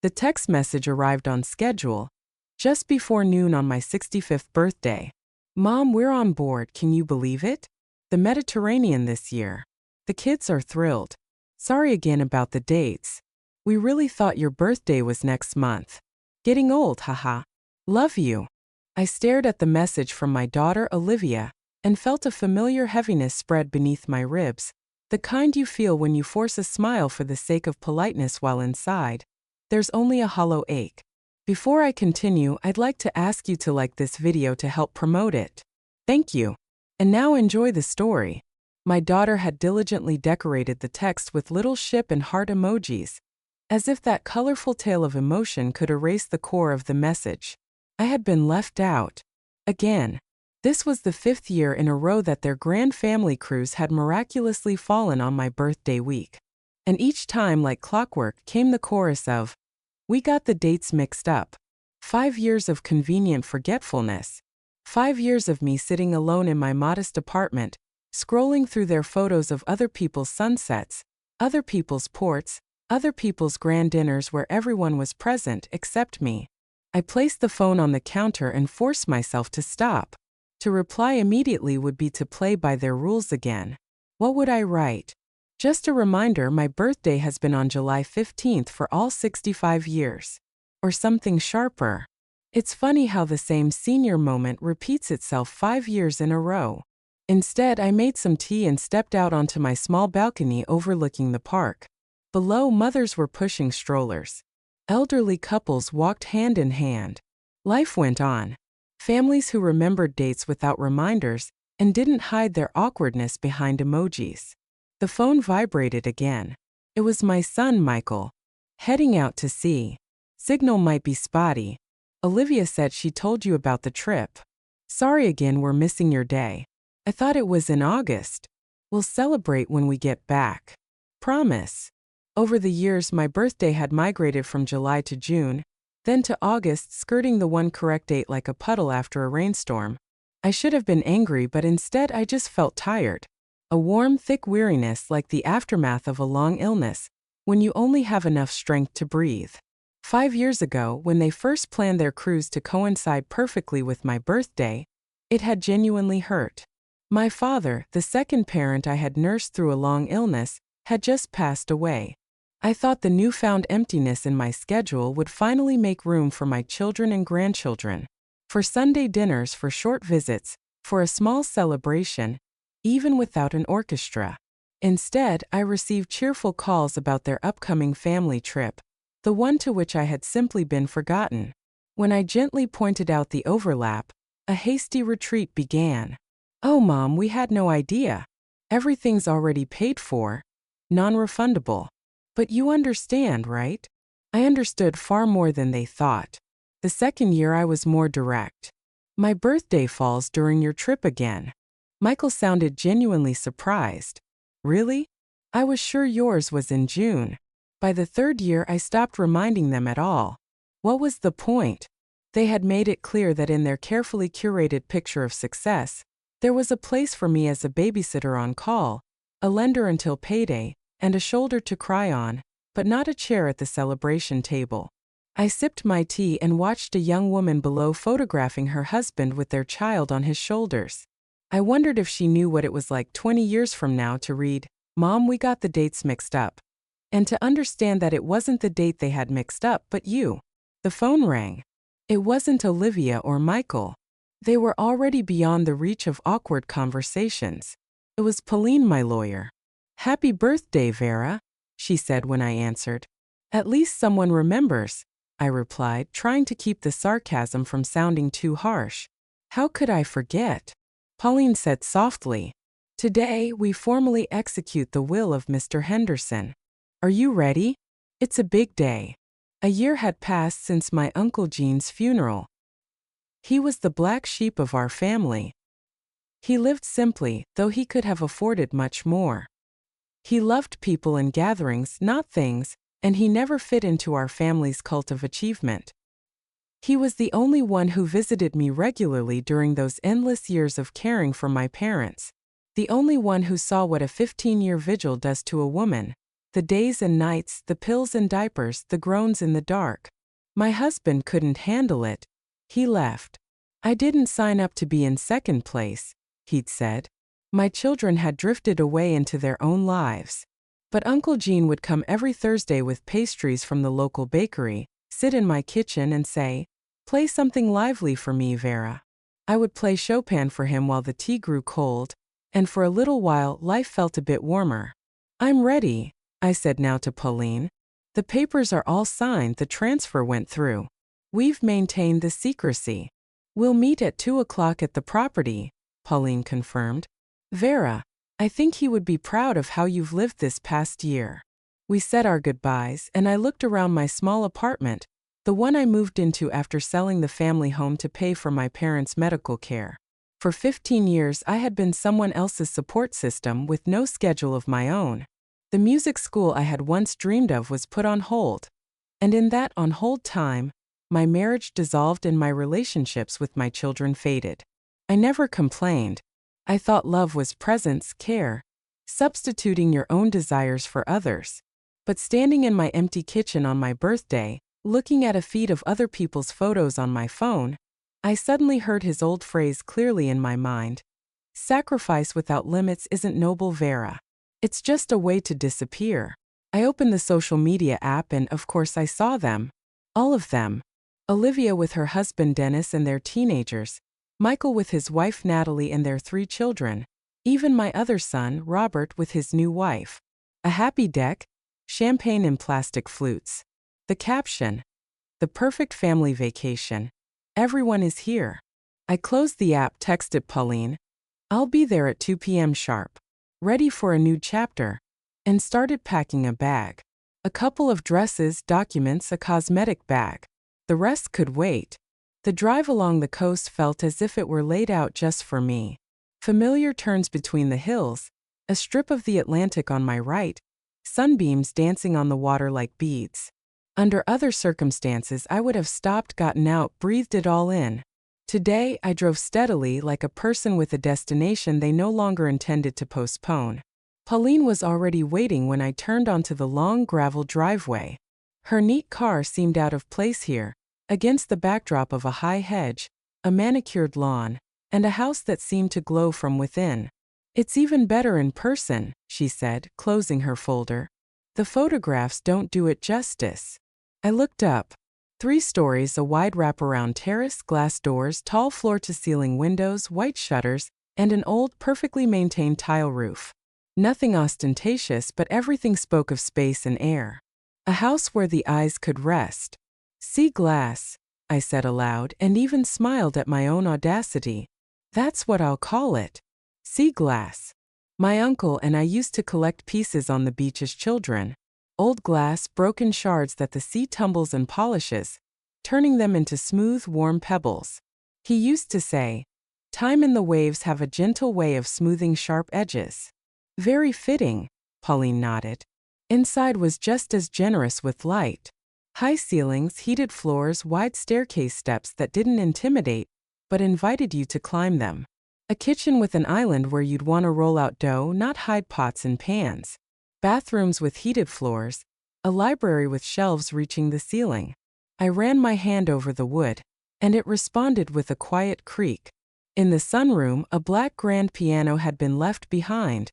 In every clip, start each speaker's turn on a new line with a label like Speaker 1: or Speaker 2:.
Speaker 1: The text message arrived on schedule, just before noon on my 65th birthday. Mom, we're on board, can you believe it? The Mediterranean this year. The kids are thrilled. Sorry again about the dates. We really thought your birthday was next month. Getting old, haha. Love you. I stared at the message from my daughter Olivia and felt a familiar heaviness spread beneath my ribs, the kind you feel when you force a smile for the sake of politeness while inside there's only a hollow ache. Before I continue, I'd like to ask you to like this video to help promote it. Thank you. And now enjoy the story. My daughter had diligently decorated the text with little ship and heart emojis, as if that colorful tale of emotion could erase the core of the message. I had been left out. Again. This was the 5th year in a row that their grand family cruise had miraculously fallen on my birthday week. And each time, like clockwork, came the chorus of, "We got the dates mixed up." 5 years of convenient forgetfulness. 5 years of me sitting alone in my modest apartment, scrolling through their photos of other people's sunsets, other people's ports, other people's grand dinners where everyone was present except me. I placed the phone on the counter and forced myself to stop. To reply immediately would be to play by their rules again. What would I write? Just a reminder, my birthday has been on July 15th for all 65 years. Or something sharper. It's funny how the same senior moment repeats itself 5 years in a row. Instead, I made some tea and stepped out onto my small balcony overlooking the park. Below, mothers were pushing strollers. Elderly couples walked hand in hand. Life went on. Families who remembered dates without reminders and didn't hide their awkwardness behind emojis. The phone vibrated again. It was my son, Michael. Heading out to sea. Signal might be spotty. Olivia said she told you about the trip. Sorry again, we're missing your day. I thought it was in August. We'll celebrate when we get back. Promise. Over the years, my birthday had migrated from July to June, then to August, skirting the one correct date like a puddle after a rainstorm. I should have been angry, but instead I just felt tired. A warm, thick weariness like the aftermath of a long illness, when you only have enough strength to breathe. 5 years ago, when they first planned their cruise to coincide perfectly with my birthday, it had genuinely hurt. My father, the second parent I had nursed through a long illness, had just passed away. I thought the newfound emptiness in my schedule would finally make room for my children and grandchildren, for Sunday dinners, for short visits, for a small celebration, even without an orchestra. Instead, I received cheerful calls about their upcoming family trip, the one to which I had simply been forgotten. When I gently pointed out the overlap, a hasty retreat began. "Oh, Mom, we had no idea. Everything's already paid for. Non-refundable." But you understand, right? I understood far more than they thought. The second year I was more direct. "My birthday falls during your trip again." Michael sounded genuinely surprised. "Really? I was sure yours was in June." By the 3rd year I stopped reminding them at all. What was the point? They had made it clear that in their carefully curated picture of success, there was a place for me as a babysitter on call, a lender until payday, and a shoulder to cry on, but not a chair at the celebration table. I sipped my tea and watched a young woman below photographing her husband with their child on his shoulders. I wondered if she knew what it was like 20 years from now to read, "Mom, we got the dates mixed up," and to understand that it wasn't the date they had mixed up but you. The phone rang. It wasn't Olivia or Michael. They were already beyond the reach of awkward conversations. It was Pauline, my lawyer. "Happy birthday, Vera," she said when I answered. "At least someone remembers," I replied, trying to keep the sarcasm from sounding too harsh. "How could I forget?" Pauline said softly, "Today, we formally execute the will of Mr. Henderson. Are you ready? It's a big day." A year had passed since my Uncle Jean's funeral. He was the black sheep of our family. He lived simply, though he could have afforded much more. He loved people and gatherings, not things, and he never fit into our family's cult of achievement. He was the only one who visited me regularly during those endless years of caring for my parents, the only one who saw what a 15-year vigil does to a woman, The days and nights, the pills and diapers, the groans in the dark. My husband couldn't handle it. He left. I didn't sign up to be in second place, he'd said. My children had drifted away into their own lives. But Uncle Gene would come every Thursday with pastries from the local bakery, sit in my kitchen and say, "Play something lively for me, Vera." I would play Chopin for him while the tea grew cold, and for a little while life felt a bit warmer. "I'm ready," I said now to Pauline. "The papers are all signed, the transfer went through. We've maintained the secrecy. We'll meet at 2 o'clock at the property," Pauline confirmed. "Vera, I think he would be proud of how you've lived this past year." We said our goodbyes, and I looked around my small apartment, the one I moved into after selling the family home to pay for my parents' medical care. For 15 years I had been someone else's support system with no schedule of my own. The music school I had once dreamed of was put on hold. And in that on-hold time, my marriage dissolved and my relationships with my children faded. I never complained. I thought love was presence, care, substituting your own desires for others. But standing in my empty kitchen on my birthday, looking at a feed of other people's photos on my phone, I suddenly heard his old phrase clearly in my mind. "Sacrifice without limits isn't noble, Vera. It's just a way to disappear." I opened the social media app and, of course, I saw them. All of them. Olivia with her husband Dennis and their teenagers, Michael with his wife Natalie and their 3 children, even my other son, Robert, with his new wife. A happy deck, champagne and plastic flutes. The caption: "The perfect family vacation. Everyone is here." I closed the app, texted Pauline, "I'll be there at 2 p.m. sharp. Ready for a new chapter," and started packing a bag. A couple of dresses, documents, a cosmetic bag. The rest could wait. The drive along the coast felt as if it were laid out just for me. Familiar turns between the hills, a strip of the Atlantic on my right, sunbeams dancing on the water like beads. Under other circumstances I would have stopped, gotten out, breathed it all in. Today I drove steadily like a person with a destination they no longer intended to postpone. Pauline was already waiting when I turned onto the long gravel driveway. Her neat car seemed out of place here, against the backdrop of a high hedge, a manicured lawn, and a house that seemed to glow from within. "It's even better in person," she said, closing her folder. "The photographs don't do it justice." I looked up. 3 stories, a wide wraparound terrace, glass doors, tall floor-to-ceiling windows, white shutters, and an old, perfectly maintained tile roof. Nothing ostentatious, but everything spoke of space and air. A house where the eyes could rest. "Sea glass," I said aloud, and even smiled at my own audacity. "That's what I'll call it. Sea glass." My uncle and I used to collect pieces on the beach as children. Old glass, broken shards that the sea tumbles and polishes, turning them into smooth, warm pebbles. He used to say, "Time and the waves have a gentle way of smoothing sharp edges." "Very fitting," Pauline nodded. Inside was just as generous with light. High ceilings, heated floors, wide staircase steps that didn't intimidate, but invited you to climb them. A kitchen with an island where you'd want to roll out dough, not hide pots and pans. Bathrooms with heated floors. A library with shelves reaching the ceiling. I ran my hand over the wood, and it responded with a quiet creak. In the sunroom, a black grand piano had been left behind,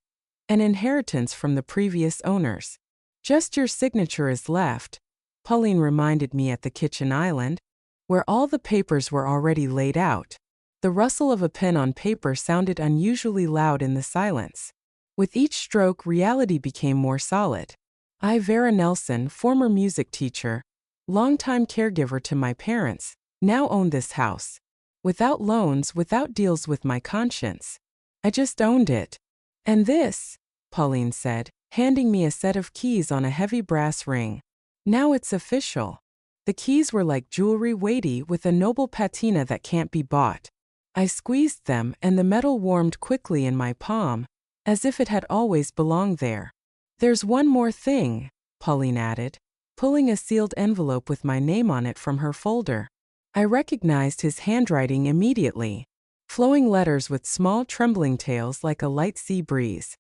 Speaker 1: an inheritance from the previous owners. "Just your signature is left," Pauline reminded me at the kitchen island, where all the papers were already laid out. The rustle of a pen on paper sounded unusually loud in the silence. With each stroke, reality became more solid. I, Vera Nelson, former music teacher, longtime caregiver to my parents, now owned this house. Without loans, without deals with my conscience. I just owned it. "And this," Pauline said, handing me a set of keys on a heavy brass ring. "Now it's official." The keys were like jewelry, weighty, with a noble patina that can't be bought. I squeezed them, and the metal warmed quickly in my palm, as if it had always belonged there. "There's one more thing," Pauline added, pulling a sealed envelope with my name on it from her folder. I recognized his handwriting immediately. Flowing letters with small trembling tails like a light sea breeze.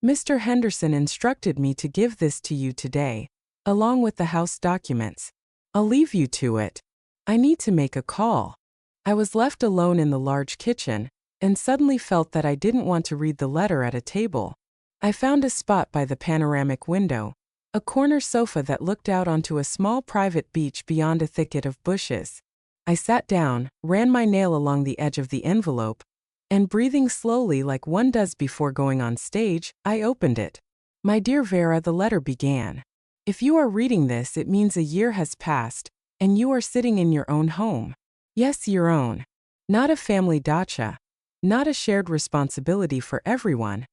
Speaker 1: Mr. Henderson instructed me to give this to you today, along with the house documents. I'll leave you to it. I need to make a call. I was left alone in the large kitchen, and suddenly felt that I didn't want to read the letter at a table. I found a spot by the panoramic window, a corner sofa that looked out onto a small private beach beyond a thicket of bushes. I sat down, ran my nail along the edge of the envelope, and breathing slowly like one does before going on stage, I opened it. My dear Vera, the letter began. If you are reading this, it means a year has passed, and you are sitting in your own home. Yes, your own. Not a family dacha. Not a shared responsibility for everyone,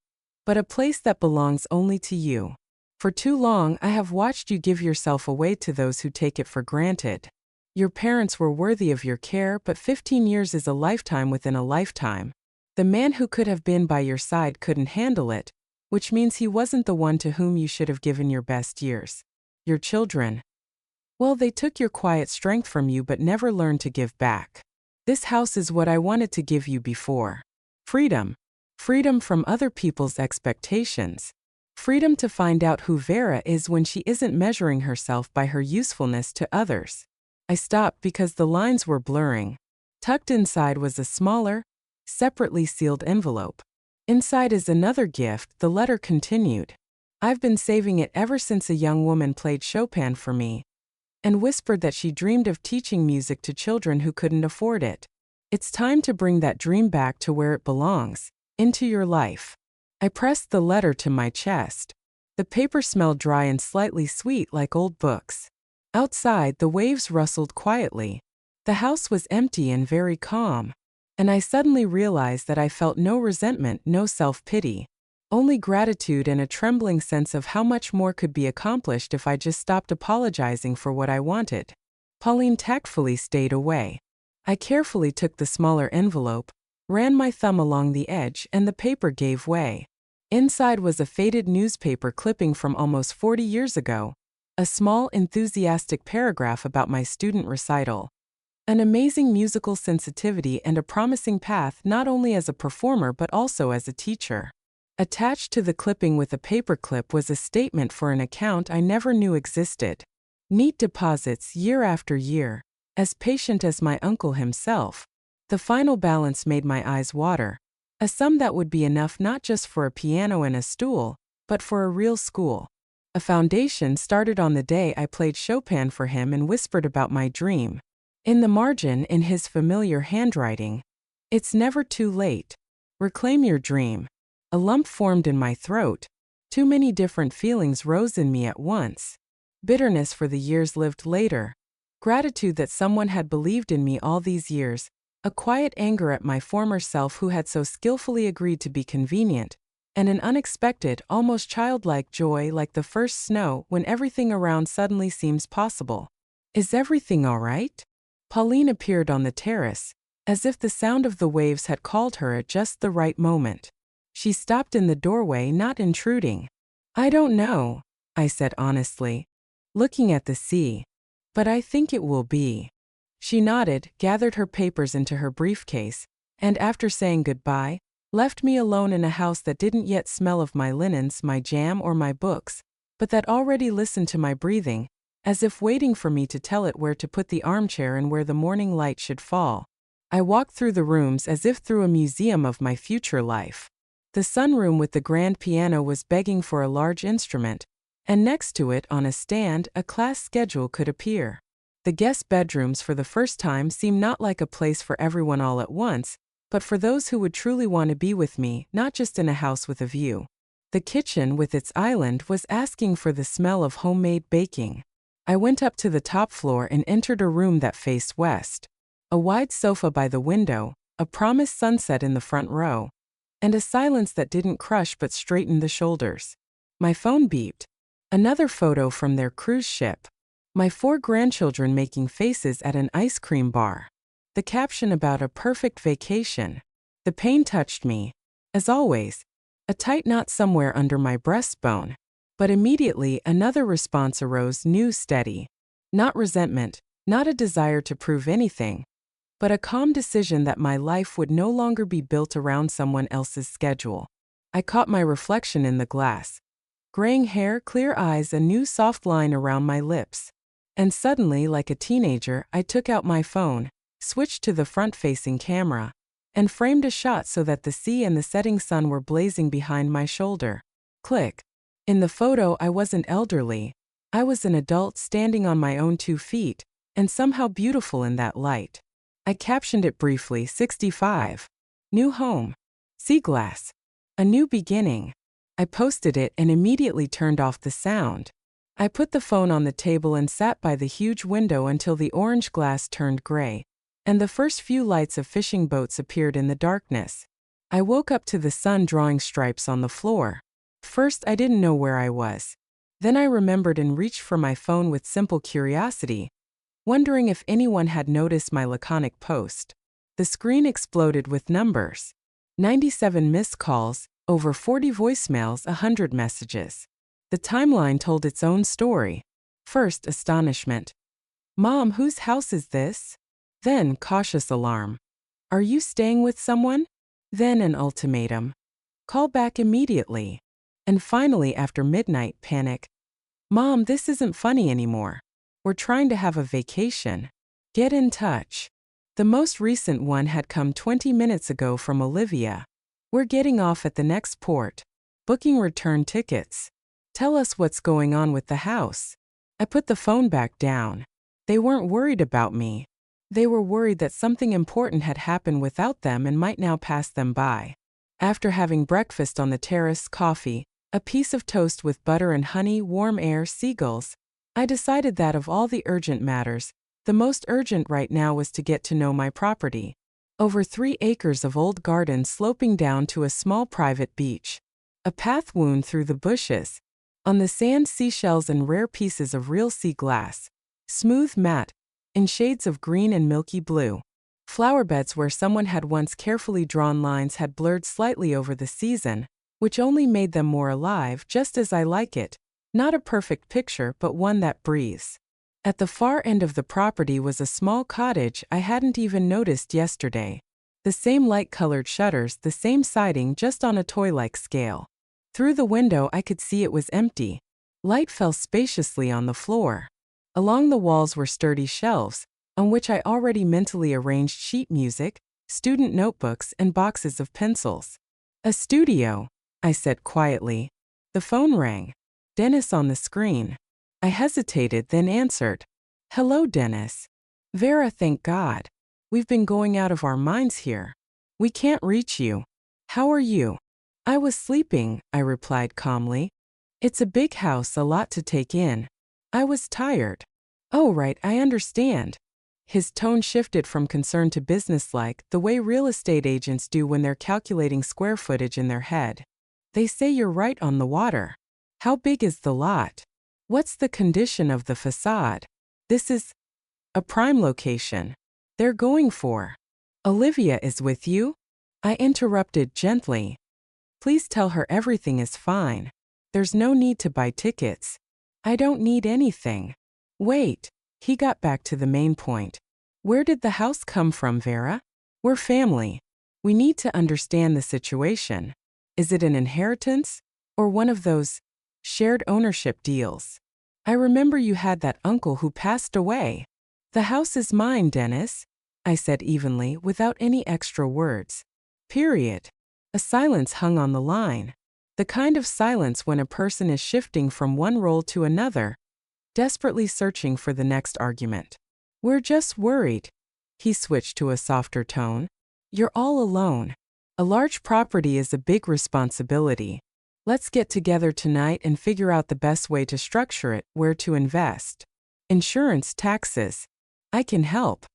Speaker 1: but a place that belongs only to you. For too long, I have watched you give yourself away to those who take it for granted. Your parents were worthy of your care, but 15 years is a lifetime within a lifetime. The man who could have been by your side couldn't handle it, which means he wasn't the one to whom you should have given your best years. Your children. Well, they took your quiet strength from you but never learned to give back. This house is what I wanted to give you before. Freedom. Freedom from other people's expectations. Freedom to find out who Vera is when she isn't measuring herself by her usefulness to others. I stopped because the lines were blurring. Tucked inside was a smaller, separately sealed envelope. Inside is another gift, the letter continued. I've been saving it ever since a young woman played Chopin for me, and whispered that she dreamed of teaching music to children who couldn't afford it. It's time to bring that dream back to where it belongs, into your life. I pressed the letter to my chest. The paper smelled dry and slightly sweet like old books. Outside, the waves rustled quietly. The house was empty and very calm. And I suddenly realized that I felt no resentment, no self-pity. Only gratitude and a trembling sense of how much more could be accomplished if I just stopped apologizing for what I wanted. Pauline tactfully stayed away. I carefully took the smaller envelope, ran my thumb along the edge, and the paper gave way. Inside was a faded newspaper clipping from almost 40 years ago, a small, enthusiastic paragraph about my student recital. An amazing musical sensitivity and a promising path not only as a performer but also as a teacher. Attached to the clipping with a paperclip was a statement for an account I never knew existed. Neat deposits year after year, as patient as my uncle himself. The final balance made my eyes water. A sum that would be enough not just for a piano and a stool, but for a real school. A foundation started on the day I played Chopin for him and whispered about my dream. In the margin, in his familiar handwriting, "It's never too late. Reclaim your dream." A lump formed in my throat. Too many different feelings rose in me at once. Bitterness for the years lived later. Gratitude that someone had believed in me all these years. A quiet anger at my former self who had so skillfully agreed to be convenient. And an unexpected, almost childlike joy like the first snow when everything around suddenly seems possible. Is everything all right? Pauline appeared on the terrace, as if the sound of the waves had called her at just the right moment. She stopped in the doorway, not intruding. "I don't know," I said honestly, looking at the sea. "But I think it will be." She nodded, gathered her papers into her briefcase, and after saying goodbye, left me alone in a house that didn't yet smell of my linens, my jam, or my books, but that already listened to my breathing, as if waiting for me to tell it where to put the armchair and where the morning light should fall. I walked through the rooms as if through a museum of my future life. The sunroom with the grand piano was begging for a large instrument, and next to it, on a stand, a class schedule could appear. The guest bedrooms for the first time seemed not like a place for everyone all at once, but for those who would truly want to be with me, not just in a house with a view. The kitchen, with its island, was asking for the smell of homemade baking. I went up to the top floor and entered a room that faced west. A wide sofa by the window, a promised sunset in the front row, and a silence that didn't crush but straightened the shoulders. My phone beeped. Another photo from their cruise ship. My 4 grandchildren making faces at an ice cream bar. The caption about a perfect vacation. The pain touched me. As always, a tight knot somewhere under my breastbone. But immediately another response arose, new, steady. Not resentment, not a desire to prove anything, but a calm decision that my life would no longer be built around someone else's schedule. I caught my reflection in the glass. Graying hair, clear eyes, a new soft line around my lips. And suddenly, like a teenager, I took out my phone, switched to the front-facing camera, and framed a shot so that the sea and the setting sun were blazing behind my shoulder. Click. In the photo, I wasn't elderly. I was an adult standing on my own 2 feet, and somehow beautiful in that light. I captioned it briefly, 65. New home. Sea glass. A new beginning. I posted it and immediately turned off the sound. I put the phone on the table and sat by the huge window until the orange glass turned gray, and the first few lights of fishing boats appeared in the darkness. I woke up to the sun drawing stripes on the floor. First, I didn't know where I was. Then I remembered and reached for my phone with simple curiosity, wondering if anyone had noticed my laconic post. The screen exploded with numbers. 97 missed calls, over 40 voicemails, 100 messages. The timeline told its own story. First, astonishment. Mom, whose house is this? Then, cautious alarm. Are you staying with someone? Then an ultimatum. Call back immediately. And finally, after midnight, panic. Mom, this isn't funny anymore. We're trying to have a vacation. Get in touch. The most recent one had come 20 minutes ago from Olivia. We're getting off at the next port. Booking return tickets. Tell us what's going on with the house. I put the phone back down. They weren't worried about me. They were worried that something important had happened without them and might now pass them by. After having breakfast on the terrace, coffee, a piece of toast with butter and honey, warm air, seagulls, I decided that of all the urgent matters, the most urgent right now was to get to know my property. Over 3 acres of old garden sloping down to a small private beach. A path wound through the bushes. On the sand, seashells and rare pieces of real sea glass. Smooth, matte, in shades of green and milky blue. Flower beds where someone had once carefully drawn lines had blurred slightly over the season, which only made them more alive, just as I like it. Not a perfect picture, but one that breathes. At the far end of the property was a small cottage I hadn't even noticed yesterday. The same light-colored shutters, the same siding, just on a toy-like scale. Through the window I could see it was empty. Light fell spaciously on the floor. Along the walls were sturdy shelves, on which I already mentally arranged sheet music, student notebooks, and boxes of pencils. A studio, I said quietly. The phone rang. Dennis on the screen. I hesitated, then answered. Hello, Dennis. Vera, thank God. We've been going out of our minds here. We can't reach you. How are you? I was sleeping, I replied calmly. It's a big house, a lot to take in. I was tired. Oh, right, I understand. His tone shifted from concern to businesslike, the way real estate agents do when they're calculating square footage in their head. They say you're right on the water. How big is the lot? What's the condition of the facade? This is a prime location. They're going for. Olivia is with you? I interrupted gently. Please tell her everything is fine. There's no need to buy tickets. I don't need anything. Wait. He got back to the main point. Where did the house come from, Vera? We're family. We need to understand the situation. Is it an inheritance? Or one of those shared ownership deals? I remember you had that uncle who passed away. The house is mine, Dennis, I said evenly, without any extra words. Period. A silence hung on the line. The kind of silence when a person is shifting from one role to another, desperately searching for the next argument. We're just worried. He switched to a softer tone. You're all alone. A large property is a big responsibility. Let's get together tonight and figure out the best way to structure it, where to invest. Insurance, taxes. I can help.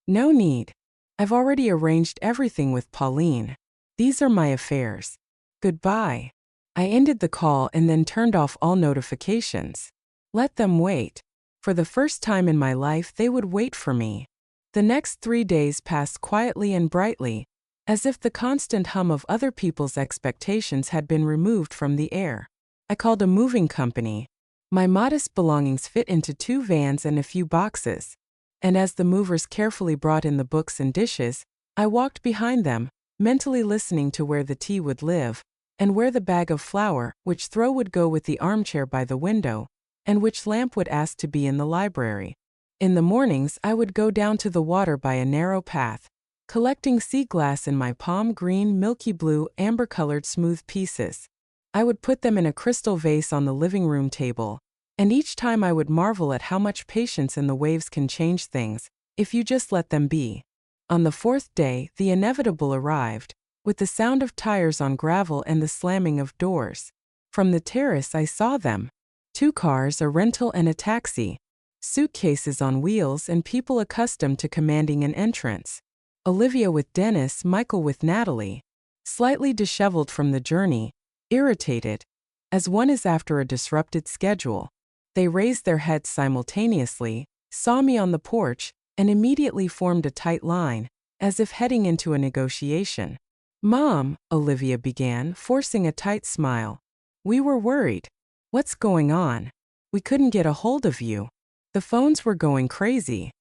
Speaker 1: No need. I've already arranged everything with Pauline. These are my affairs. Goodbye. I ended the call and then turned off all notifications. Let them wait. For the first time in my life, they would wait for me. The next 3 days passed quietly and brightly, as if the constant hum of other people's expectations had been removed from the air. I called a moving company. My modest belongings fit into 2 vans and a few boxes, and as the movers carefully brought in the books and dishes, I walked behind them, mentally listening to where the tea would live, and where the bag of flour, which throw would go with the armchair by the window, and which lamp would ask to be in the library. In the mornings, I would go down to the water by a narrow path, collecting sea glass in my palm green, milky blue, amber-colored smooth pieces. I would put them in a crystal vase on the living room table, and each time I would marvel at how much patience in the waves can change things, if you just let them be. On the fourth day, the inevitable arrived, with the sound of tires on gravel and the slamming of doors. From the terrace I saw them. 2 cars, a rental and a taxi. Suitcases on wheels and people accustomed to commanding an entrance. Olivia with Dennis, Michael with Natalie. Slightly disheveled from the journey, irritated, as one is after a disrupted schedule. They raised their heads simultaneously, saw me on the porch, and immediately formed a tight line, as if heading into a negotiation. "Mom," Olivia began, forcing a tight smile. "We were worried. What's going on? We couldn't get a hold of you. The phones were going crazy."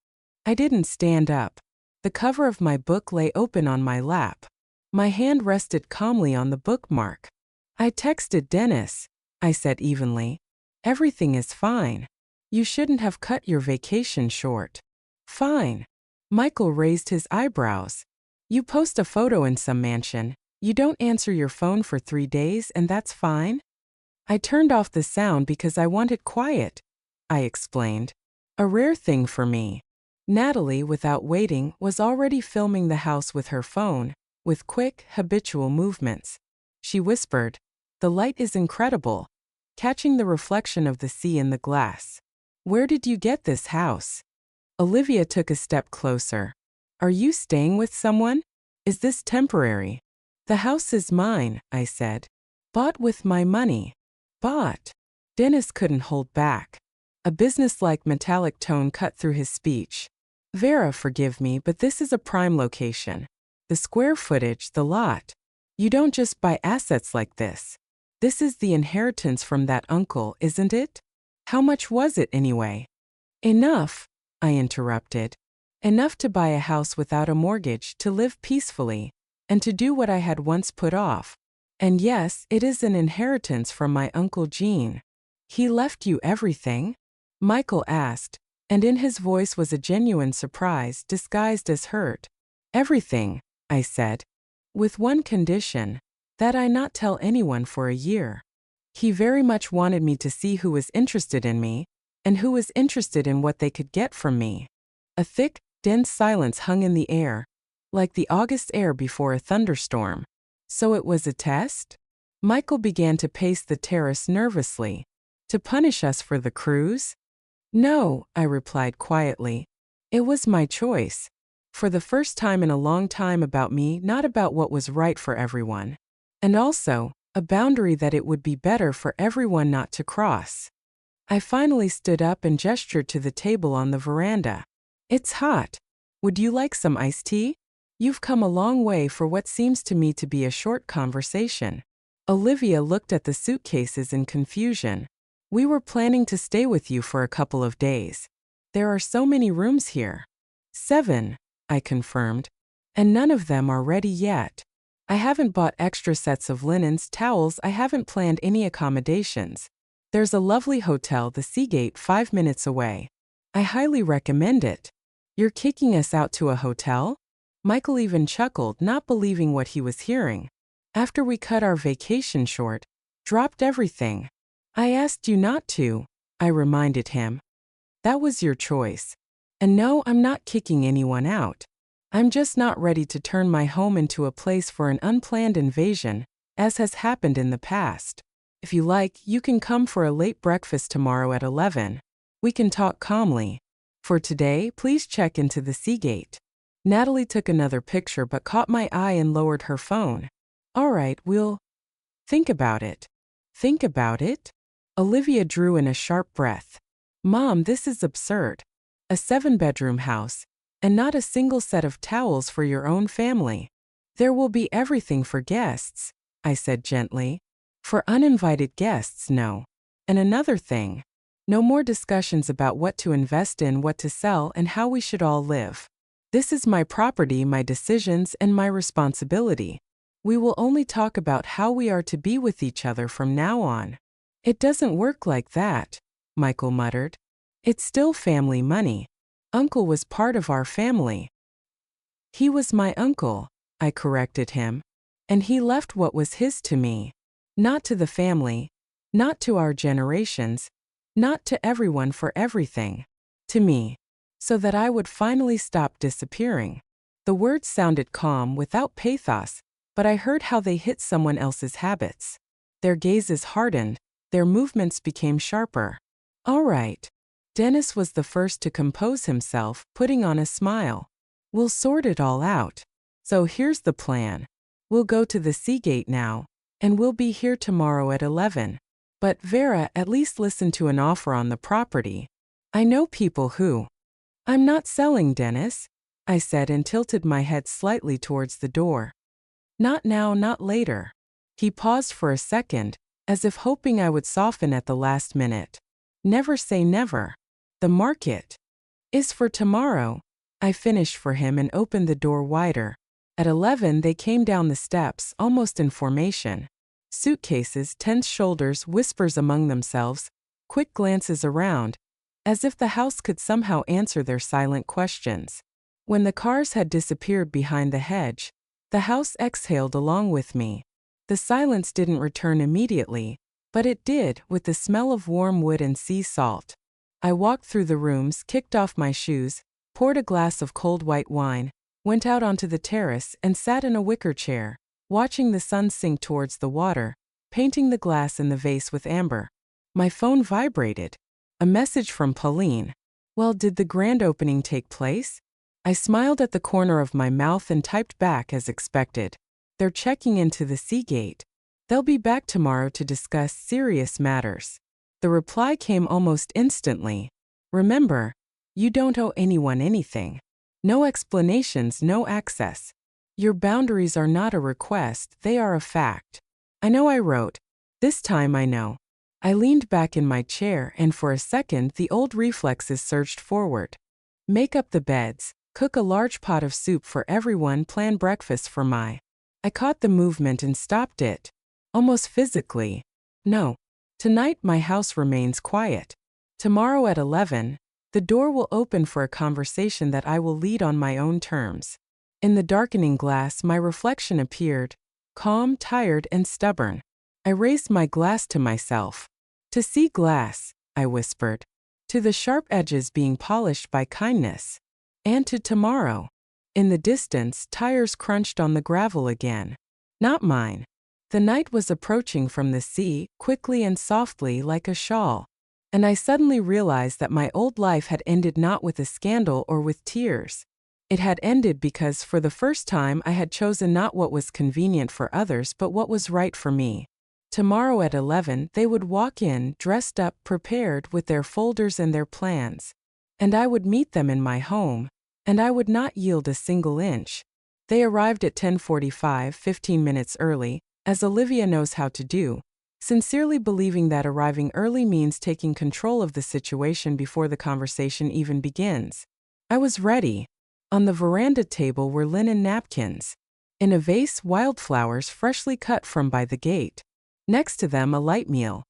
Speaker 1: I didn't stand up. The cover of my book lay open on my lap. My hand rested calmly on the bookmark. "I texted Dennis," I said evenly. "Everything is fine. You shouldn't have cut your vacation short." "Fine?" Michael raised his eyebrows. "You post a photo in some mansion, you don't answer your phone for 3 days, and that's fine?" "I turned off the sound because I wanted quiet," I explained. A rare thing for me. Natalie, without waiting, was already filming the house with her phone, with quick, habitual movements. She whispered, "The light is incredible," catching the reflection of the sea in the glass. "Where did you get this house?" Olivia took a step closer. "Are you staying with someone? Is this temporary?" "The house is mine," I said. "Bought with my money." "Bought?" Dennis couldn't hold back. A businesslike metallic tone cut through his speech. "Vera, forgive me, but this is a prime location. The square footage, the lot. You don't just buy assets like this. This is the inheritance from that uncle, isn't it? How much was it anyway?" "Enough," I interrupted. "Enough to buy a house without a mortgage, to live peacefully, and to do what I had once put off. And yes, it is an inheritance from my Uncle Gene." "He left you everything?" Michael asked, and in his voice was a genuine surprise disguised as hurt. "Everything," I said. "With one condition, that I not tell anyone for a year. He very much wanted me to see who was interested in me, and who was interested in what they could get from me." A thick, dense silence hung in the air, like the August air before a thunderstorm. "So it was a test?" Michael began to pace the terrace nervously. "To punish us for the cruise?" "No," I replied quietly. "It was my choice. For the first time in a long time, about me, not about what was right for everyone. And also, a boundary that it would be better for everyone not to cross." I finally stood up and gestured to the table on the veranda. "It's hot. Would you like some iced tea? You've come a long way for what seems to me to be a short conversation." Olivia looked at the suitcases in confusion. "We were planning to stay with you for a couple of days. There are so many rooms here." 7, I confirmed. "And none of them are ready yet. I haven't bought extra sets of linens, towels, I haven't planned any accommodations. There's a lovely hotel, the Seagate, 5 minutes away. I highly recommend it." "You're kicking us out to a hotel?" Michael even chuckled, not believing what he was hearing. "After we cut our vacation short, dropped everything." "I asked you not to," I reminded him. "That was your choice. And no, I'm not kicking anyone out. I'm just not ready to turn my home into a place for an unplanned invasion, as has happened in the past. If you like, you can come for a late breakfast tomorrow at 11. We can talk calmly. For today, please check into the Seagate." Natalie took another picture but caught my eye and lowered her phone. "All right, we'll think about it." "Think about it?" Olivia drew in a sharp breath. "Mom, this is absurd. A 7-bedroom house, and not a single set of towels for your own family." "There will be everything for guests," I said gently. "For uninvited guests, no. And another thing, no more discussions about what to invest in, what to sell, and how we should all live. This is my property, my decisions, and my responsibility. We will only talk about how we are to be with each other from now on. It doesn't work like that, Michael muttered. It's still family money. Uncle was part of our family. He was my uncle, I corrected him. And he left what was his to me. Not to the family, not to our generations, not to everyone for everything. To me. So that I would finally stop disappearing. The words sounded calm without pathos, but I heard how they hit someone else's habits. Their gazes hardened, their movements became sharper. All right. Dennis was the first to compose himself, putting on a smile. We'll sort it all out. So here's the plan. We'll go to the Seagate now, and we'll be here tomorrow at 11. But Vera, at least listen to an offer on the property. I know people who. I'm not selling, Dennis, I said and tilted my head slightly towards the door. Not now, not later. He paused for a second, as if hoping I would soften at the last minute. Never say never. The market is for tomorrow. I finished for him and opened the door wider. At 11 they came down the steps, almost in formation. Suitcases, tense shoulders, whispers among themselves, quick glances around, as if the house could somehow answer their silent questions. When the cars had disappeared behind the hedge, the house exhaled along with me. The silence didn't return immediately, but it did, with the smell of warm wood and sea salt. I walked through the rooms, kicked off my shoes, poured a glass of cold white wine, went out onto the terrace and sat in a wicker chair, watching the sun sink towards the water, painting the glass in the vase with amber. My phone vibrated. A message from Pauline. Well, did the grand opening take place? I smiled at the corner of my mouth and typed back as expected. They're checking into the Seagate. They'll be back tomorrow to discuss serious matters. The reply came almost instantly. Remember, you don't owe anyone anything. No explanations, no access. Your boundaries are not a request, they are a fact. I know, I wrote. This time I know. I leaned back in my chair and for a second the old reflexes surged forward. Make up the beds, cook a large pot of soup for everyone, plan breakfast for my. I caught the movement and stopped it. Almost physically. No. Tonight my house remains quiet. Tomorrow at 11, the door will open for a conversation that I will lead on my own terms. In the darkening glass my reflection appeared, calm, tired, and stubborn. I raised my glass to myself. To see glass, I whispered. To the sharp edges being polished by kindness. And to tomorrow. In the distance, tires crunched on the gravel again. Not mine. The night was approaching from the sea, quickly and softly like a shawl. And I suddenly realized that my old life had ended not with a scandal or with tears. It had ended because for the first time I had chosen not what was convenient for others but what was right for me. Tomorrow at 11 they would walk in, dressed up, prepared, with their folders and their plans. And I would meet them in my home, and I would not yield a single inch. They arrived at 10:45, 15 minutes early, as Olivia knows how to do, sincerely believing that arriving early means taking control of the situation before the conversation even begins. I was ready. On the veranda table were linen napkins. In a vase, wildflowers freshly cut from by the gate. Next to them a light meal.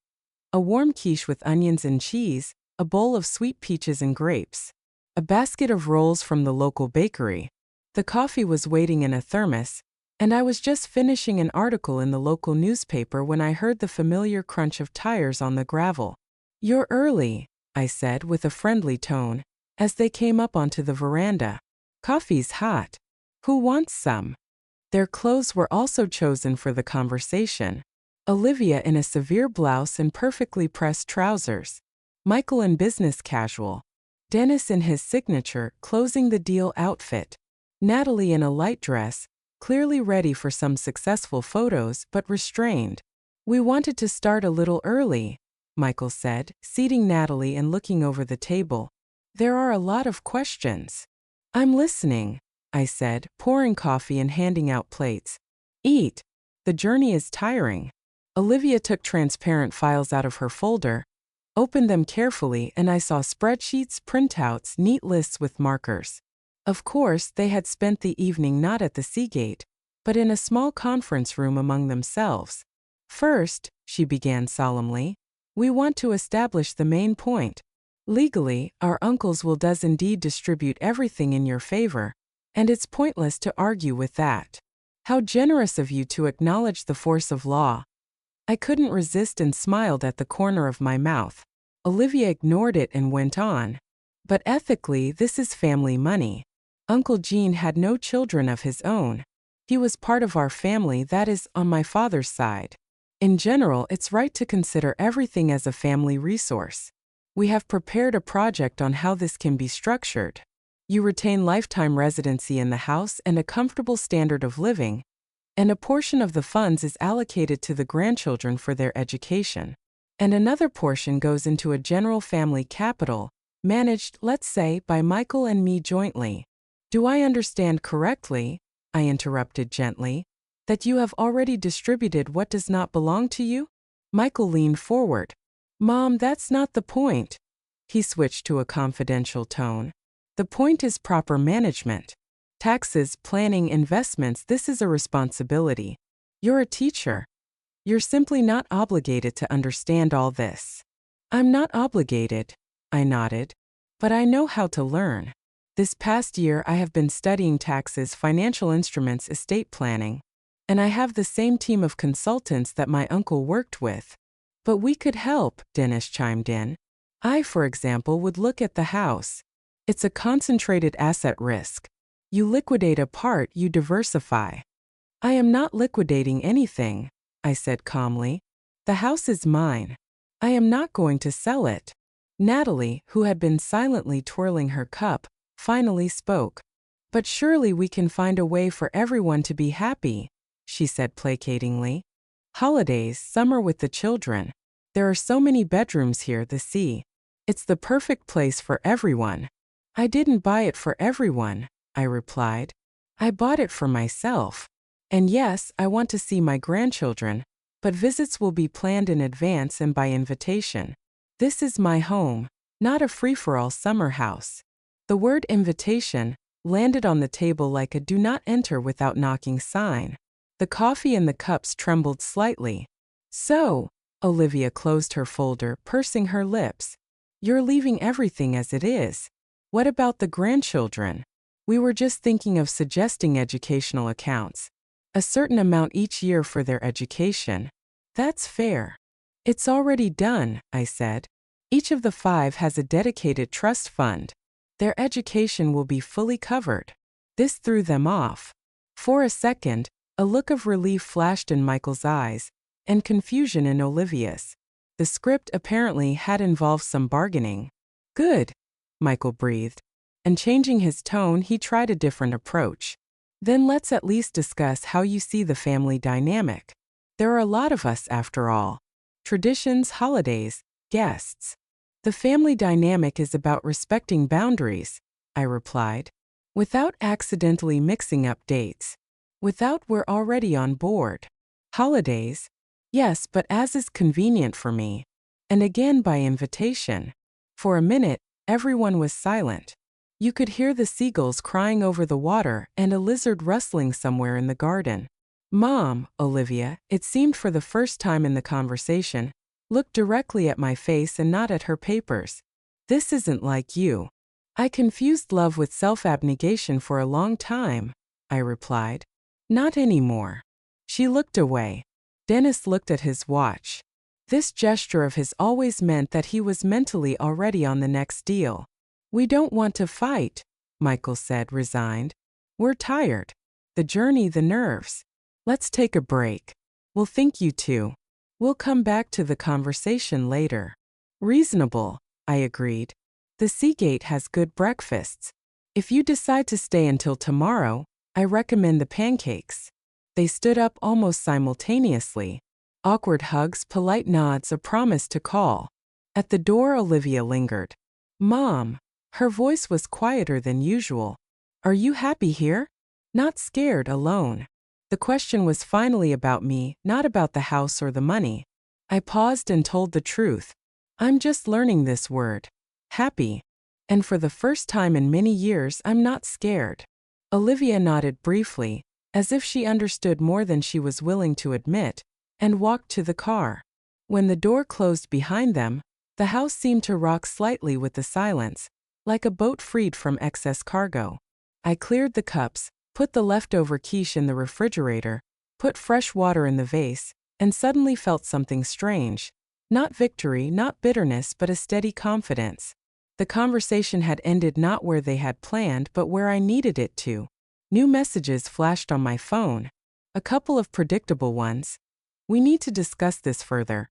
Speaker 1: A warm quiche with onions and cheese, a bowl of sweet peaches and grapes. A basket of rolls from the local bakery. The coffee was waiting in a thermos, and I was just finishing an article in the local newspaper when I heard the familiar crunch of tires on the gravel. "You're early," I said with a friendly tone, as they came up onto the veranda. "Coffee's hot. Who wants some?" Their clothes were also chosen for the conversation. Olivia in a severe blouse and perfectly pressed trousers. Michael in business casual. Dennis in his signature closing the deal outfit. Natalie in a light dress, clearly ready for some successful photos but restrained. "We wanted to start a little early," Michael said, seating Natalie and looking over the table. "There are a lot of questions." "I'm listening," I said, pouring coffee and handing out plates. "Eat. The journey is tiring." Olivia took transparent files out of her folder, opened them carefully, and I saw spreadsheets, printouts, neat lists with markers. Of course, they had spent the evening not at the Seagate, but in a small conference room among themselves. First, she began solemnly, we want to establish the main point. Legally, our uncles will does indeed distribute everything in your favor, and it's pointless to argue with that. How generous of you to acknowledge the force of law. I couldn't resist and smiled at the corner of my mouth. Olivia ignored it and went on. But ethically, this is family money. Uncle Gene had no children of his own. He was part of our family, that is, on my father's side. In general, it's right to consider everything as a family resource. We have prepared a project on how this can be structured. You retain lifetime residency in the house and a comfortable standard of living, and a portion of the funds is allocated to the grandchildren for their education. And another portion goes into a general family capital, managed, let's say, by Michael and me jointly. Do I understand correctly, I interrupted gently, that you have already distributed what does not belong to you? Michael leaned forward. Mom, that's not the point. He switched to a confidential tone. The point is proper management. Taxes, planning, investments, this is a responsibility. You're a teacher. You're simply not obligated to understand all this. I'm not obligated, I nodded. But I know how to learn. This past year I have been studying taxes, financial instruments, estate planning. And I have the same team of consultants that my uncle worked with. But we could help, Dennis chimed in. I, for example, would look at the house. It's a concentrated asset risk. You liquidate a part, you diversify. I am not liquidating anything, I said calmly. The house is mine. I am not going to sell it. Natalie, who had been silently twirling her cup, finally spoke. But surely we can find a way for everyone to be happy, she said placatingly. Holidays, summer with the children. There are so many bedrooms here, the sea. It's the perfect place for everyone. I didn't buy it for everyone, I replied. I bought it for myself. And yes, I want to see my grandchildren, but visits will be planned in advance and by invitation. This is my home, not a free-for-all summer house. The word invitation landed on the table like a do not enter without knocking sign. The coffee in the cups trembled slightly. So, Olivia closed her folder, pursing her lips. You're leaving everything as it is. What about the grandchildren? We were just thinking of suggesting educational accounts. A certain amount each year for their education. That's fair. It's already done, I said. Each of the 5 has a dedicated trust fund. Their education will be fully covered. This threw them off. For a second, a look of relief flashed in Michael's eyes, and confusion in Olivia's. The script apparently had involved some bargaining. Good, Michael breathed. And changing his tone, he tried a different approach. Then let's at least discuss how you see the family dynamic. There are a lot of us after all. Traditions, holidays, guests. The family dynamic is about respecting boundaries, I replied. Without accidentally mixing up dates. Without we're already on board. Holidays? Yes, but as is convenient for me. And again by invitation. For a minute, everyone was silent. You could hear the seagulls crying over the water and a lizard rustling somewhere in the garden. Mom, Olivia, it seemed for the first time in the conversation, looked directly at my face and not at her papers. This isn't like you. I confused love with self-abnegation for a long time, I replied. Not anymore. She looked away. Dennis looked at his watch. This gesture of his always meant that he was mentally already on the next deal. We don't want to fight, Michael said, resigned. We're tired. The journey, the nerves. Let's take a break. We'll think you too. We'll come back to the conversation later. Reasonable, I agreed. The Seagate has good breakfasts. If you decide to stay until tomorrow, I recommend the pancakes. They stood up almost simultaneously. Awkward hugs, polite nods, a promise to call. At the door, Olivia lingered. Mom. Her voice was quieter than usual. Are you happy here? Not scared, alone. The question was finally about me, not about the house or the money. I paused and told the truth. I'm just learning this word. Happy. And for the first time in many years, I'm not scared. Olivia nodded briefly, as if she understood more than she was willing to admit, and walked to the car. When the door closed behind them, the house seemed to rock slightly with the silence, like a boat freed from excess cargo. I cleared the cups, put the leftover quiche in the refrigerator, put fresh water in the vase, and suddenly felt something strange. Not victory, not bitterness, but a steady confidence. The conversation had ended not where they had planned, but where I needed it to. New messages flashed on my phone. A couple of predictable ones. We need to discuss this further.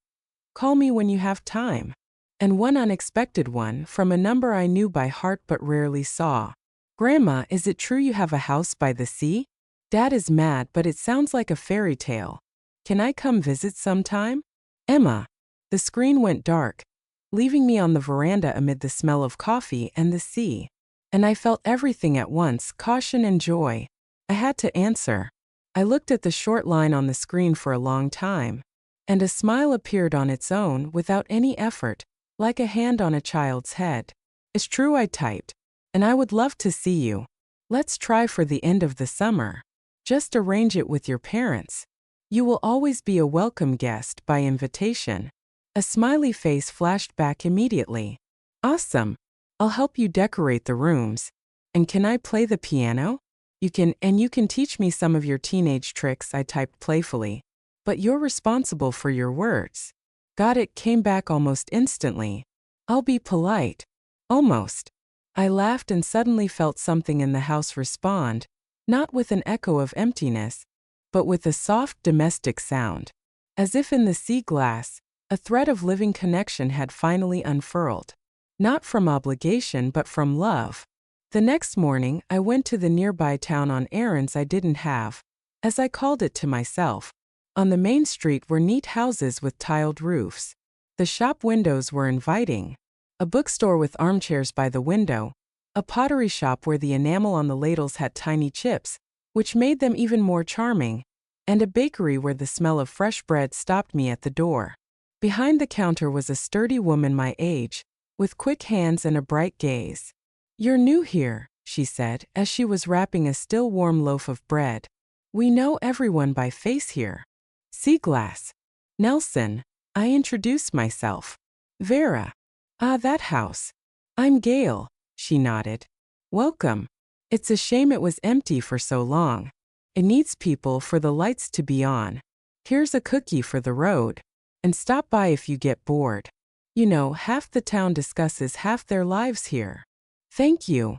Speaker 1: Call me when you have time. And one unexpected one from a number I knew by heart but rarely saw. Grandma, is it true you have a house by the sea? Dad is mad, but it sounds like a fairy tale. Can I come visit sometime? Emma. The screen went dark, leaving me on the veranda amid the smell of coffee and the sea. And I felt everything at once, caution and joy. I had to answer. I looked at the short line on the screen for a long time, and a smile appeared on its own without any effort, like a hand on a child's head. It's true, I typed. And I would love to see you. Let's try for the end of the summer. Just arrange it with your parents. You will always be a welcome guest by invitation. A smiley face flashed back immediately. Awesome. I'll help you decorate the rooms. And can I play the piano? You can teach me some of your teenage tricks, I typed playfully. But you're responsible for your words. Got it, came back almost instantly. I'll be polite. Almost. I laughed and suddenly felt something in the house respond, not with an echo of emptiness, but with a soft domestic sound. As if in the sea glass, a thread of living connection had finally unfurled. Not from obligation but from love. The next morning, I went to the nearby town on errands I didn't have, as I called it to myself. On the main street were neat houses with tiled roofs. The shop windows were inviting. A bookstore with armchairs by the window, a pottery shop where the enamel on the ladles had tiny chips, which made them even more charming, and a bakery where the smell of fresh bread stopped me at the door. Behind the counter was a sturdy woman my age, with quick hands and a bright gaze. "You're new here," she said, as she was wrapping a still warm loaf of bread. "We know everyone by face here." Seaglass. Nelson. I introduced myself. Vera. Ah, that house. I'm Gail, she nodded. Welcome. It's a shame it was empty for so long. It needs people for the lights to be on. Here's a cookie for the road. And stop by if you get bored. You know, half the town discusses half their lives here. Thank you.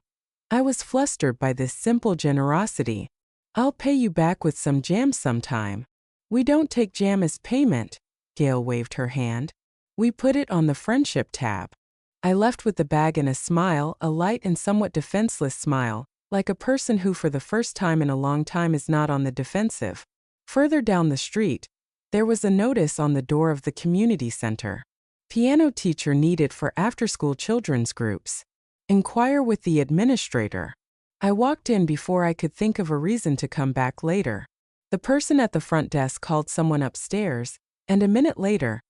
Speaker 1: I was flustered by this simple generosity. I'll pay you back with some jam sometime. We don't take jam as payment. Gail waved her hand. We put it on the friendship tab. I left with the bag and a smile, a light and somewhat defenseless smile, like a person who for the first time in a long time is not on the defensive. Further down the street, there was a notice on the door of the community center. Piano teacher needed for after-school children's groups. Inquire with the administrator. I walked in before I could think of a reason to come back later. The person at the front desk called someone upstairs, and a minute later,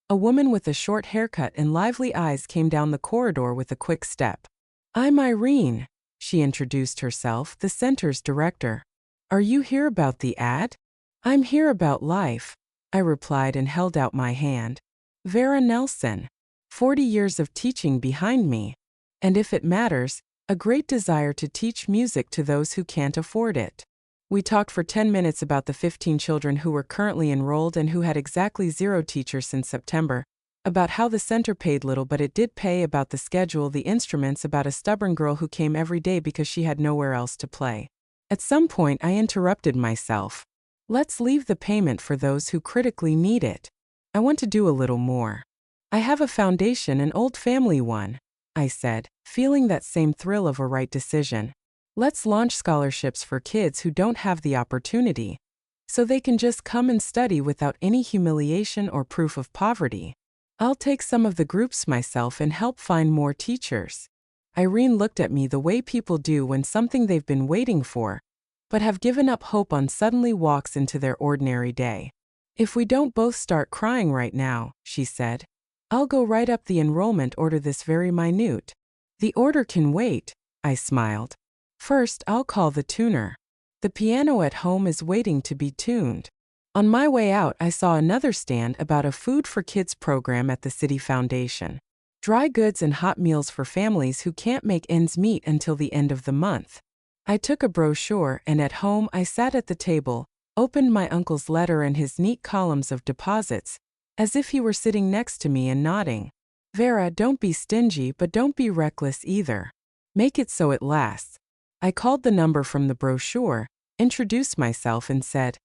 Speaker 1: a woman with a short haircut and lively eyes came down the corridor with a quick step. I'm Irene, she introduced herself, the center's director. Are you here about the ad? I'm here about life, I replied and held out my hand. Vera Nelson. 40 years of teaching behind me. And if it matters, a great desire to teach music to those who can't afford it. We talked for 10 minutes about the 15 children who were currently enrolled and who had exactly 0 teachers since September, about how the center paid little but it did pay, about the schedule, the instruments, about a stubborn girl who came every day because she had nowhere else to play. At some point I interrupted myself. Let's leave the payment for those who critically need it. I want to do a little more. I have a foundation, an old family one, I said, feeling that same thrill of a right decision. Let's launch scholarships for kids who don't have the opportunity, so they can just come and study without any humiliation or proof of poverty. I'll take some of the groups myself and help find more teachers. Irene looked at me the way people do when something they've been waiting for, but have given up hope on, suddenly walks into their ordinary day. If we don't both start crying right now, she said, I'll go write up the enrollment order this very minute. The order can wait, I smiled. First, I'll call the tuner. The piano at home is waiting to be tuned. On my way out, I saw another stand about a food for kids program at the City Foundation. Dry goods and hot meals for families who can't make ends meet until the end of the month. I took a brochure and at home I sat at the table, opened my uncle's letter and his neat columns of deposits, as if he were sitting next to me and nodding. Vera, don't be stingy, but don't be reckless either. Make it so it lasts. I called the number from the brochure, introduced myself and said,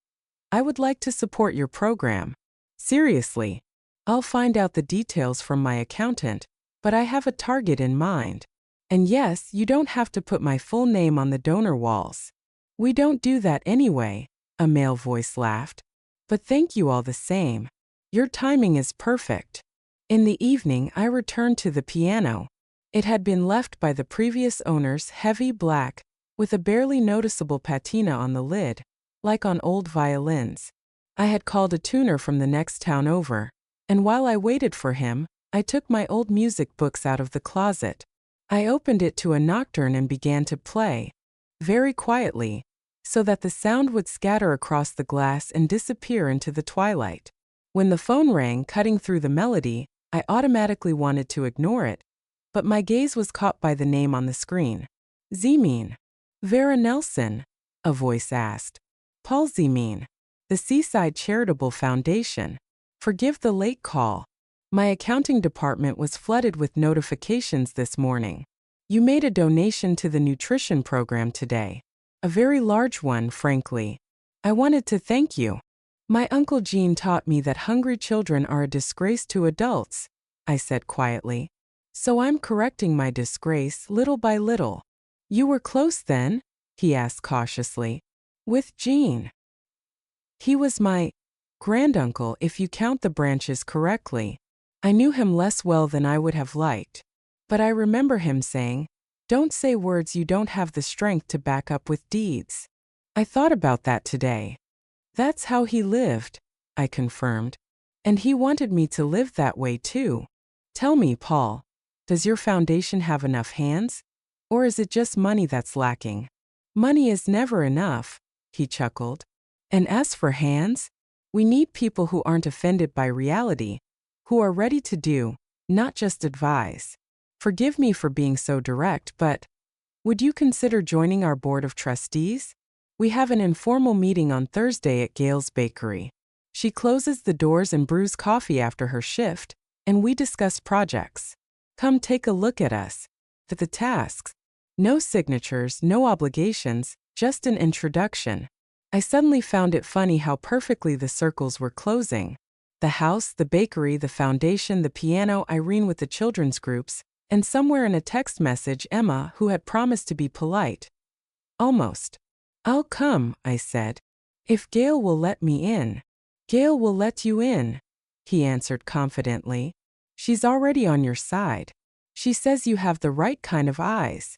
Speaker 1: I would like to support your program. Seriously. I'll find out the details from my accountant, but I have a target in mind. And yes, you don't have to put my full name on the donor walls. We don't do that anyway, a male voice laughed. But thank you all the same. Your timing is perfect. In the evening, I returned to the piano. It had been left by the previous owners heavy black, with a barely noticeable patina on the lid, like on old violins. I had called a tuner from the next town over, and while I waited for him, I took my old music books out of the closet. I opened it to a nocturne and began to play, very quietly, so that the sound would scatter across the glass and disappear into the twilight. When the phone rang, cutting through the melody, I automatically wanted to ignore it, but my gaze was caught by the name on the screen. Zemin. Vera Nelson, a voice asked. Paul Zemin. The Seaside Charitable Foundation. Forgive the late call. My accounting department was flooded with notifications this morning. You made a donation to the nutrition program today. A very large one, frankly. I wanted to thank you. My Uncle Gene taught me that hungry children are a disgrace to adults, I said quietly. So I'm correcting my disgrace little by little. You were close then? He asked cautiously. With Gene. He was my granduncle if you count the branches correctly. I knew him less well than I would have liked. But I remember him saying, don't say words you don't have the strength to back up with deeds. I thought about that today. That's how he lived, I confirmed. And he wanted me to live that way too. Tell me, Paul, does your foundation have enough hands? Or is it just money that's lacking? Money is never enough, he chuckled. And as for hands, we need people who aren't offended by reality, who are ready to do, not just advise. Forgive me for being so direct, but would you consider joining our board of trustees? We have an informal meeting on Thursday at Gail's Bakery. She closes the doors and brews coffee after her shift, and we discuss projects. Come take a look at us. At the tasks. No signatures, no obligations, just an introduction. I suddenly found it funny how perfectly the circles were closing. The house, the bakery, the foundation, the piano, Irene with the children's groups, and somewhere in a text message Emma, who had promised to be polite. Almost. I'll come, I said. If Gail will let me in. Gail will let you in, he answered confidently. She's already on your side. She says you have the right kind of eyes.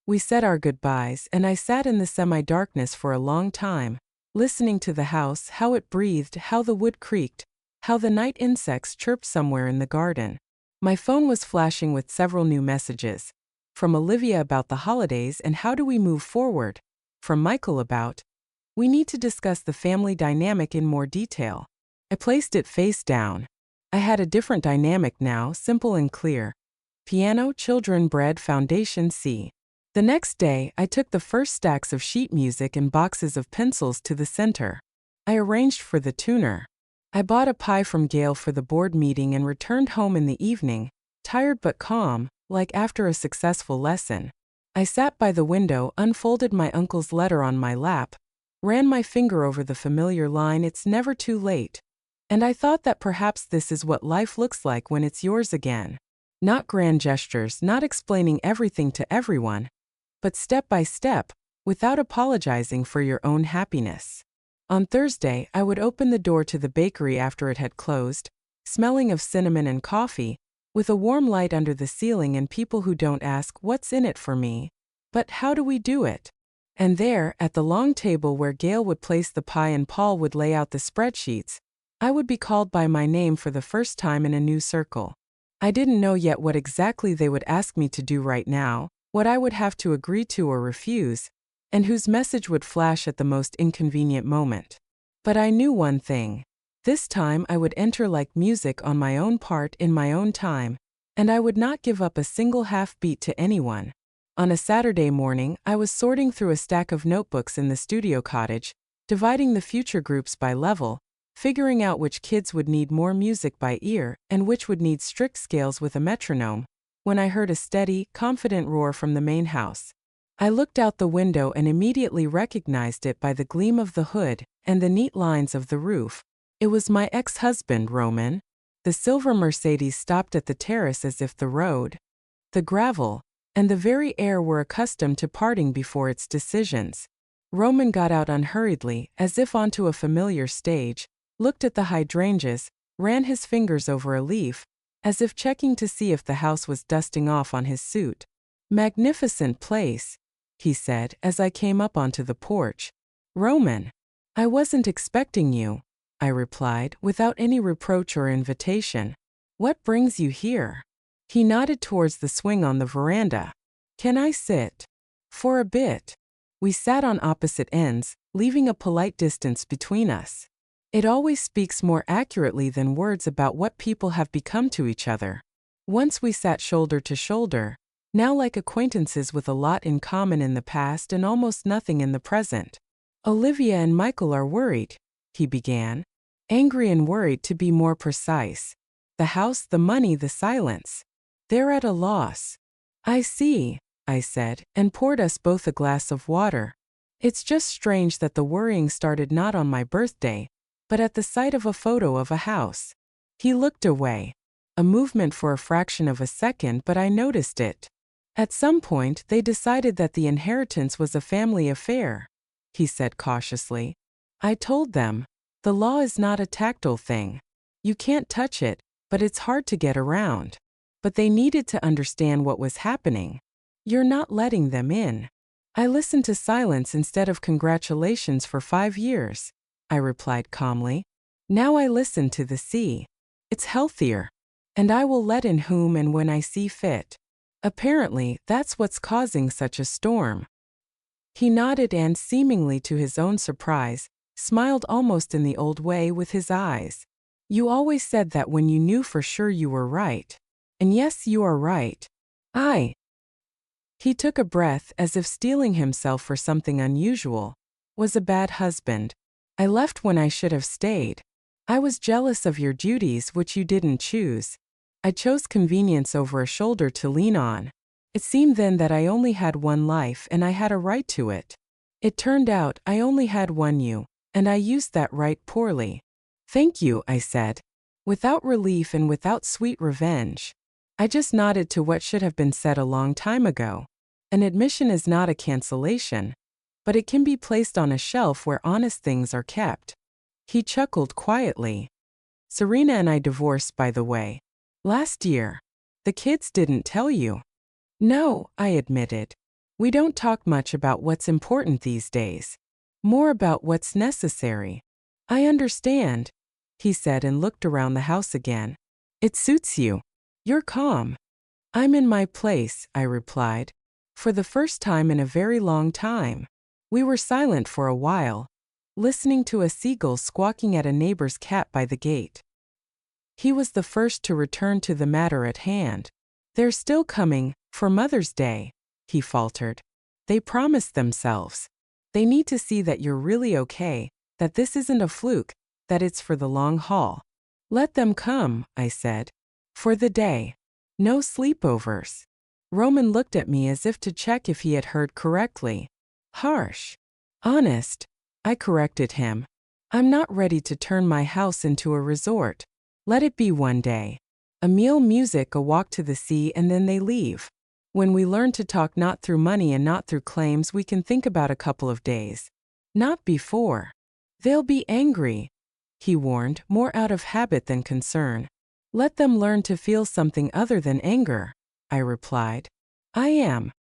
Speaker 1: We said our goodbyes, and I sat in the semi-darkness for a long time, listening to the house, how it breathed, how the wood creaked, how the night insects chirped somewhere in the garden. My phone was flashing with several new messages. From Olivia about the holidays and how do we move forward. From Michael about, we need to discuss the family dynamic in more detail. I placed it face down. I had a different dynamic now, simple and clear. Piano, children, bread, foundation, C. The next day, I took the first stacks of sheet music and boxes of pencils to the center. I arranged for the tuner. I bought a pie from Gail for the board meeting and returned home in the evening, tired but calm, like after a successful lesson. I sat by the window, unfolded my uncle's letter on my lap, ran my finger over the familiar line, "It's never too late." And I thought that perhaps this is what life looks like when it's yours again. Not grand gestures, not explaining everything to everyone, but step by step, without apologizing for your own happiness. On Thursday, I would open the door to the bakery after it had closed, smelling of cinnamon and coffee, with a warm light under the ceiling and people who don't ask what's in it for me, but how do we do it? And there, at the long table where Gail would place the pie and Paul would lay out the spreadsheets, I would be called by my name for the first time in a new circle. I didn't know yet what exactly they would ask me to do right now, what I would have to agree to or refuse, and whose message would flash at the most inconvenient moment. But I knew one thing. This time I would enter like music on my own part in my own time, and I would not give up a single half beat to anyone. On a Saturday morning, I was sorting through a stack of notebooks in the studio cottage, dividing the future groups by level, figuring out which kids would need more music by ear and which would need strict scales with a metronome, when I heard a steady, confident roar from the main house. I looked out the window and immediately recognized it by the gleam of the hood and the neat lines of the roof. It was my ex-husband, Roman. The silver Mercedes stopped at the terrace as if the road, the gravel, and the very air were accustomed to parting before its decisions. Roman got out unhurriedly, as if onto a familiar stage, looked at the hydrangeas, ran his fingers over a leaf, as if checking to see if the house was dusting off on his suit. "Magnificent place," he said as I came up onto the porch. "Roman, I wasn't expecting you," I replied, without any reproach or invitation. "What brings you here?" He nodded towards the swing on the veranda. "Can I sit?" "For a bit." We sat on opposite ends, leaving a polite distance between us. It always speaks more accurately than words about what people have become to each other. Once we sat shoulder to shoulder, now like acquaintances with a lot in common in the past and almost nothing in the present. "Olivia and Michael are worried," he began. "Angry and worried, to be more precise. The house, the money, the silence. They're at a loss." "I see," I said, and poured us both a glass of water. "It's just strange that the worrying started not on my birthday, but at the sight of a photo of a house." He looked away. A movement for a fraction of a second, but I noticed it. "At some point, they decided that the inheritance was a family affair," he said cautiously. "I told them, the law is not a tactile thing. You can't touch it, but it's hard to get around. But they needed to understand what was happening. You're not letting them in." "I listened to silence instead of congratulations for 5 years," I replied calmly. "Now I listen to the sea. It's healthier. And I will let in whom and when I see fit. Apparently, that's what's causing such a storm." He nodded and, seemingly to his own surprise, smiled almost in the old way with his eyes. "You always said that when you knew for sure you were right. And yes, you are right. He took a breath as if steeling himself for something unusual. "Was a bad husband. I left when I should have stayed. I was jealous of your duties which you didn't choose. I chose convenience over a shoulder to lean on. It seemed then that I only had one life and I had a right to it. It turned out I only had one you, and I used that right poorly." "Thank you," I said, without relief and without sweet revenge. I just nodded to what should have been said a long time ago. An admission is not a cancellation, but it can be placed on a shelf where honest things are kept. He chuckled quietly. "Serena and I divorced, by the way. Last year. The kids didn't tell you." "No," I admitted. "We don't talk much about what's important these days. More about what's necessary." "I understand," he said and looked around the house again. "It suits you. You're calm." "I'm in my place," I replied. For the first time in a very long time. We were silent for a while, listening to a seagull squawking at a neighbor's cat by the gate. He was the first to return to the matter at hand. "They're still coming, for Mother's Day," he faltered. "They promised themselves. They need to see that you're really okay, that this isn't a fluke, that it's for the long haul." "Let them come," I said. "For the day. No sleepovers." Roman looked at me as if to check if he had heard correctly. "Harsh." "Honest," I corrected him. "I'm not ready to turn my house into a resort. Let it be one day. A meal, music, a walk to the sea, and then they leave. When we learn to talk not through money and not through claims, we can think about a couple of days. Not before. They'll be angry," he warned, more out of habit than concern. "Let them learn to feel something other than anger," I replied. "I am."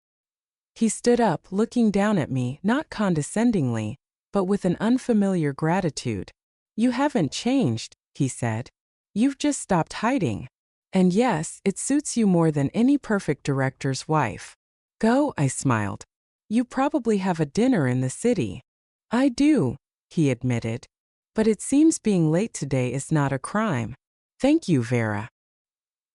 Speaker 1: He stood up, looking down at me, not condescendingly, but with an unfamiliar gratitude. "You haven't changed," he said. "You've just stopped hiding. And yes, it suits you more than any perfect director's wife." "Go," I smiled. You probably have a dinner in the city. I do, he admitted. But it seems being late today is not a crime. Thank you, Vera.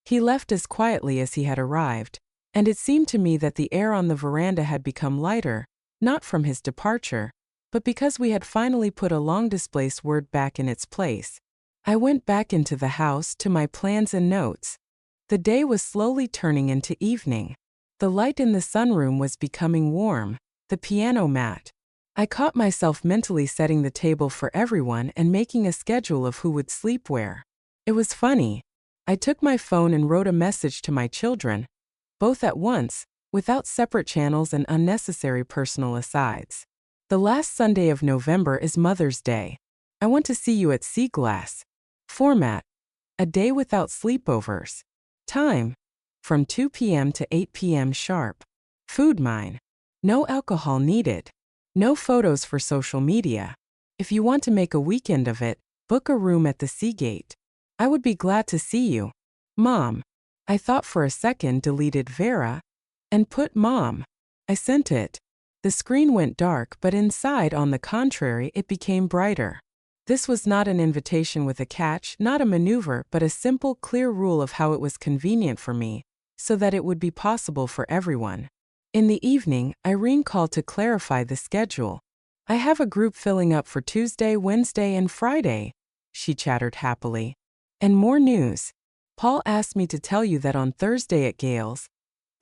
Speaker 1: He left as quietly as he had arrived, and it seemed to me that the air on the veranda had become lighter, not from his departure, but because we had finally put a long-displaced word back in its place. I went back into the house to my plans and notes. The day was slowly turning into evening. The light in the sunroom was becoming warm, the piano mat. I caught myself mentally setting the table for everyone and making a schedule of who would sleep where. It was funny. I took my phone and wrote a message to my children, both at once, without separate channels and unnecessary personal asides. The last Sunday of November is Mother's Day. I want to see you at Sea Glass. Format: a day without sleepovers. Time: from 2 p.m. to 8 p.m. sharp. Food: mine. No alcohol needed. No photos for social media. If you want to make a weekend of it, book a room at the Seagate. I would be glad to see you. Mom. I thought for a second, deleted Vera, and put Mom. I sent it. The screen went dark, but inside, on the contrary, it became brighter. This was not an invitation with a catch, not a maneuver, but a simple, clear rule of how it was convenient for me, so that it would be possible for everyone. In the evening, Irene called to clarify the schedule. I have a group filling up for Tuesday, Wednesday, and Friday, she chattered happily. And more news. Paul asked me to tell you that on Thursday at Gale's,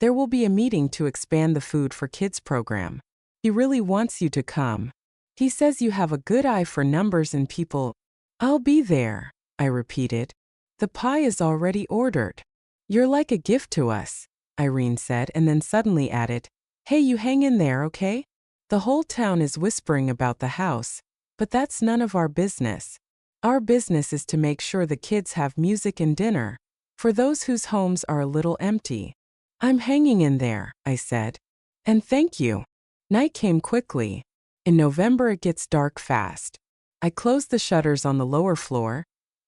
Speaker 1: there will be a meeting to expand the Food for Kids program. He really wants you to come. He says you have a good eye for numbers and people. I'll be there, I repeated. The pie is already ordered. You're like a gift to us, Irene said, and then suddenly added, hey, you hang in there, okay? The whole town is whispering about the house, but that's none of our business. Our business is to make sure the kids have music and dinner, for those whose homes are a little empty. I'm hanging in there, I said. And thank you. Night came quickly. In November it gets dark fast. I closed the shutters on the lower floor,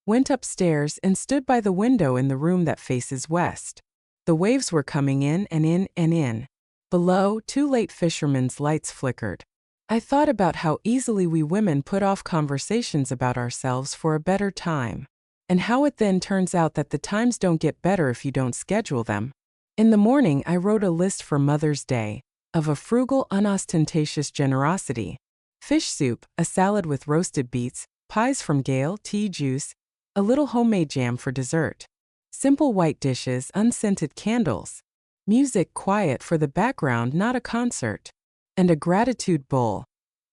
Speaker 1: went upstairs and stood by the window in the room that faces west. The waves were coming in and in and in. Below, 2 late fishermen's lights flickered. I thought about how easily we women put off conversations about ourselves for a better time, and how it then turns out that the times don't get better if you don't schedule them. In the morning, I wrote a list for Mother's Day, of a frugal, unostentatious generosity. Fish soup, a salad with roasted beets, pies from Gale, tea, juice, a little homemade jam for dessert. Simple white dishes, unscented candles. Music quiet for the background, not a concert. And a gratitude bowl,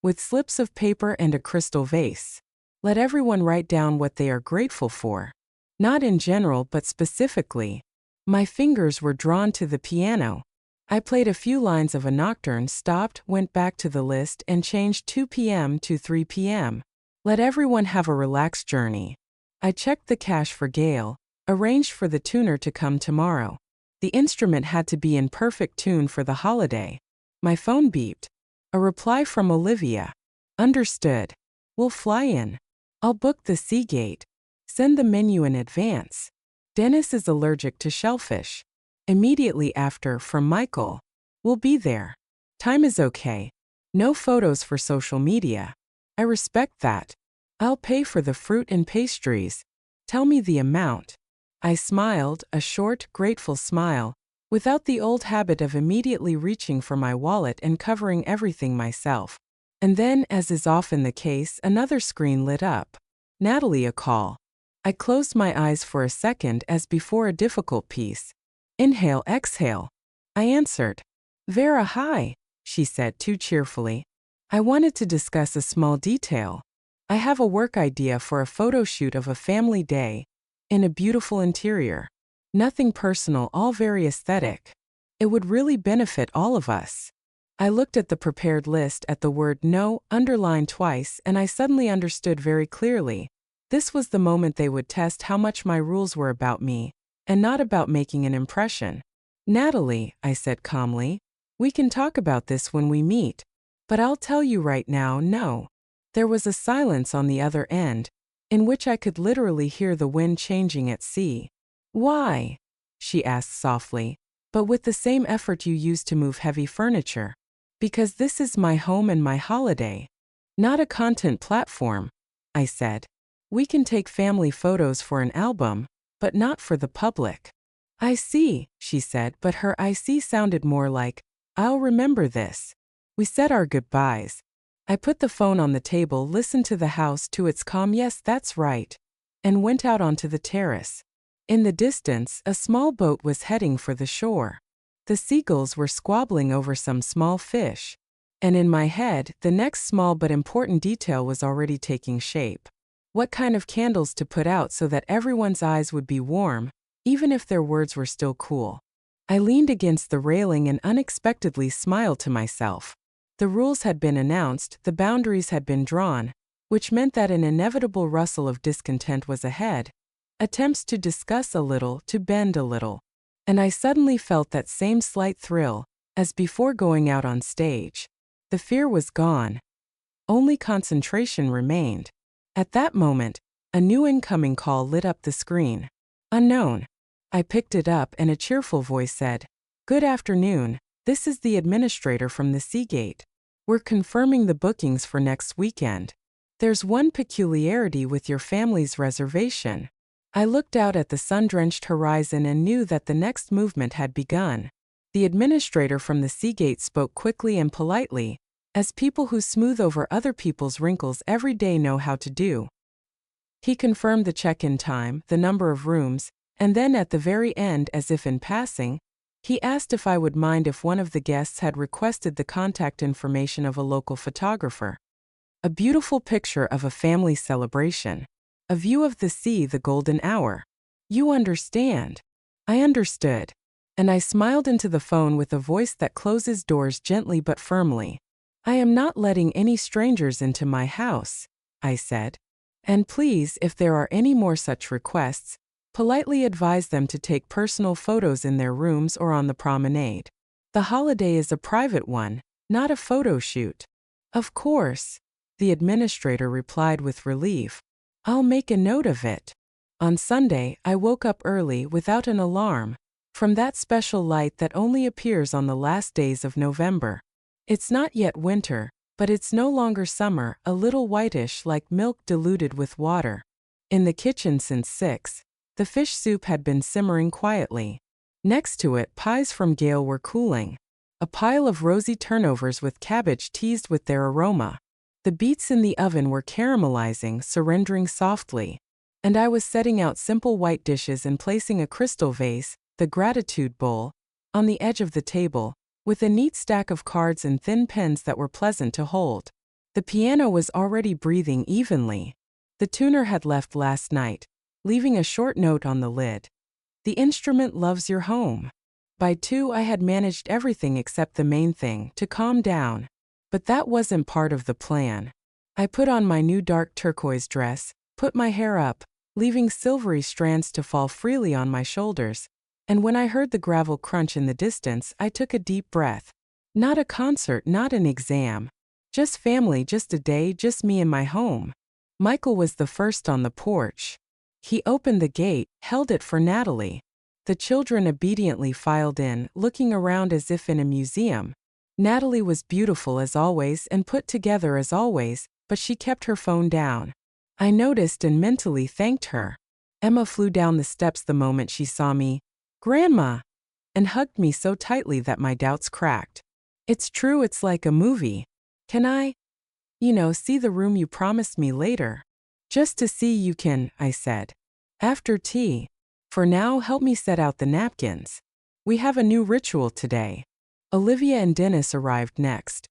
Speaker 1: with slips of paper and a crystal vase. Let everyone write down what they are grateful for. Not in general, but specifically. My fingers were drawn to the piano. I played a few lines of a nocturne, stopped, went back to the list, and changed 2 p.m. to 3 p.m. Let everyone have a relaxed journey. I checked the cash for Gale, arranged for the tuner to come tomorrow. The instrument had to be in perfect tune for the holiday. My phone beeped. A reply from Olivia. Understood. We'll fly in. I'll book the Seagate. Send the menu in advance. Dennis is allergic to shellfish. Immediately after, from Michael. We'll be there. Time is okay. No photos for social media. I respect that. I'll pay for the fruit and pastries. Tell me the amount. I smiled, a short, grateful smile, without the old habit of immediately reaching for my wallet and covering everything myself. And then, as is often the case, another screen lit up. Natalie, a call. I closed my eyes for a second as before a difficult piece. Inhale, exhale. I answered. Vera, hi, she said too cheerfully. I wanted to discuss a small detail. I have a work idea for a photo shoot of a family day, in a beautiful interior. Nothing personal, all very aesthetic. It would really benefit all of us. I looked at the prepared list, at the word no underlined twice, and I suddenly understood very clearly. This was the moment they would test how much my rules were about me, and not about making an impression. Natalie, I said calmly, we can talk about this when we meet. But I'll tell you right now, no. There was a silence on the other end, in which I could literally hear the wind changing at sea. Why? She asked softly, but with the same effort you use to move heavy furniture. Because this is my home and my holiday. Not a content platform, I said. We can take family photos for an album, but not for the public. I see, she said, but her I see sounded more like, I'll remember this. We said our goodbyes. I put the phone on the table, listened to the house to its calm yes, that's right, and went out onto the terrace. In the distance, a small boat was heading for the shore. The seagulls were squabbling over some small fish. And in my head, the next small but important detail was already taking shape. What kind of candles to put out so that everyone's eyes would be warm, even if their words were still cool. I leaned against the railing and unexpectedly smiled to myself. The rules had been announced, the boundaries had been drawn, which meant that an inevitable rustle of discontent was ahead, attempts to discuss a little, to bend a little. And I suddenly felt that same slight thrill, as before going out on stage. The fear was gone. Only concentration remained. At that moment, a new incoming call lit up the screen. Unknown. I picked it up and a cheerful voice said, "Good afternoon, this is the administrator from the Seagate. We're confirming the bookings for next weekend. There's one peculiarity with your family's reservation." I looked out at the sun-drenched horizon and knew that the next movement had begun. The administrator from the Seagate spoke quickly and politely, as people who smooth over other people's wrinkles every day know how to do. He confirmed the check-in time, the number of rooms, and then at the very end, as if in passing, he asked if I would mind if one of the guests had requested the contact information of a local photographer. A beautiful picture of a family celebration. A view of the sea, the golden hour. You understand. I understood. And I smiled into the phone with a voice that closes doors gently but firmly. I am not letting any strangers into my house, I said. And please, if there are any more such requests, politely advise them to take personal photos in their rooms or on the promenade. The holiday is a private one, not a photo shoot. Of course, the administrator replied with relief. I'll make a note of it. On Sunday, I woke up early without an alarm, from that special light that only appears on the last days of November. It's not yet winter, but it's no longer summer, a little whitish like milk diluted with water. In the kitchen since 6, the fish soup had been simmering quietly. Next to it, pies from Gale were cooling. A pile of rosy turnovers with cabbage teased with their aroma. The beets in the oven were caramelizing, surrendering softly. And I was setting out simple white dishes and placing a crystal vase, the gratitude bowl, on the edge of the table, with a neat stack of cards and thin pens that were pleasant to hold. The piano was already breathing evenly. The tuner had left last night, leaving a short note on the lid. The instrument loves your home. By 2 I had managed everything except the main thing, to calm down. But that wasn't part of the plan. I put on my new dark turquoise dress, put my hair up, leaving silvery strands to fall freely on my shoulders, and when I heard the gravel crunch in the distance, I took a deep breath. Not a concert, not an exam. Just family, just a day, just me and my home. Michael was the first on the porch. He opened the gate, held it for Natalie. The children obediently filed in, looking around as if in a museum. Natalie was beautiful as always and put together as always, but she kept her phone down. I noticed and mentally thanked her. Emma flew down the steps the moment she saw me. "Grandma!" and hugged me so tightly that my doubts cracked. "It's true, it's like a movie. Can I, see the room you promised me later?" "Just to see you can," I said. "After tea. For now, help me set out the napkins. We have a new ritual today." Olivia and Dennis arrived next.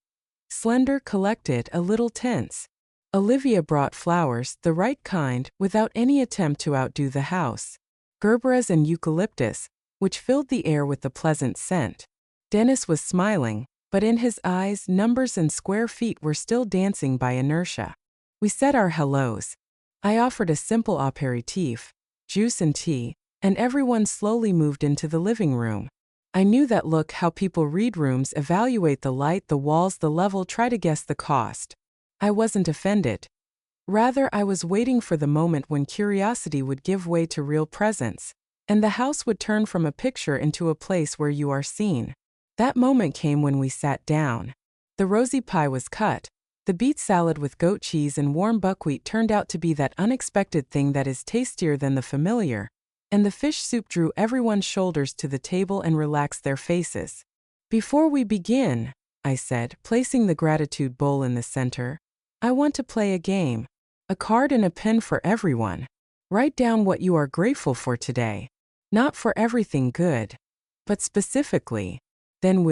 Speaker 1: Slender, collected, a little tense. Olivia brought flowers, the right kind, without any attempt to outdo the house. Gerberas and eucalyptus, which filled the air with a pleasant scent. Dennis was smiling, but in his eyes, numbers and square feet were still dancing by inertia. We said our hellos. I offered a simple aperitif, juice and tea, and everyone slowly moved into the living room. I knew that look, how people read rooms, evaluate the light, the walls, the level, try to guess the cost. I wasn't offended. Rather, I was waiting for the moment when curiosity would give way to real presence, and the house would turn from a picture into a place where you are seen. That moment came when we sat down. The rosy pie was cut. The beet salad with goat cheese and warm buckwheat turned out to be that unexpected thing that is tastier than the familiar, and the fish soup drew everyone's shoulders to the table and relaxed their faces. Before we begin, I said, placing the gratitude bowl in the center, I want to play a game. A card and a pen for everyone. Write down what you are grateful for today. Not for everything good, but specifically. Then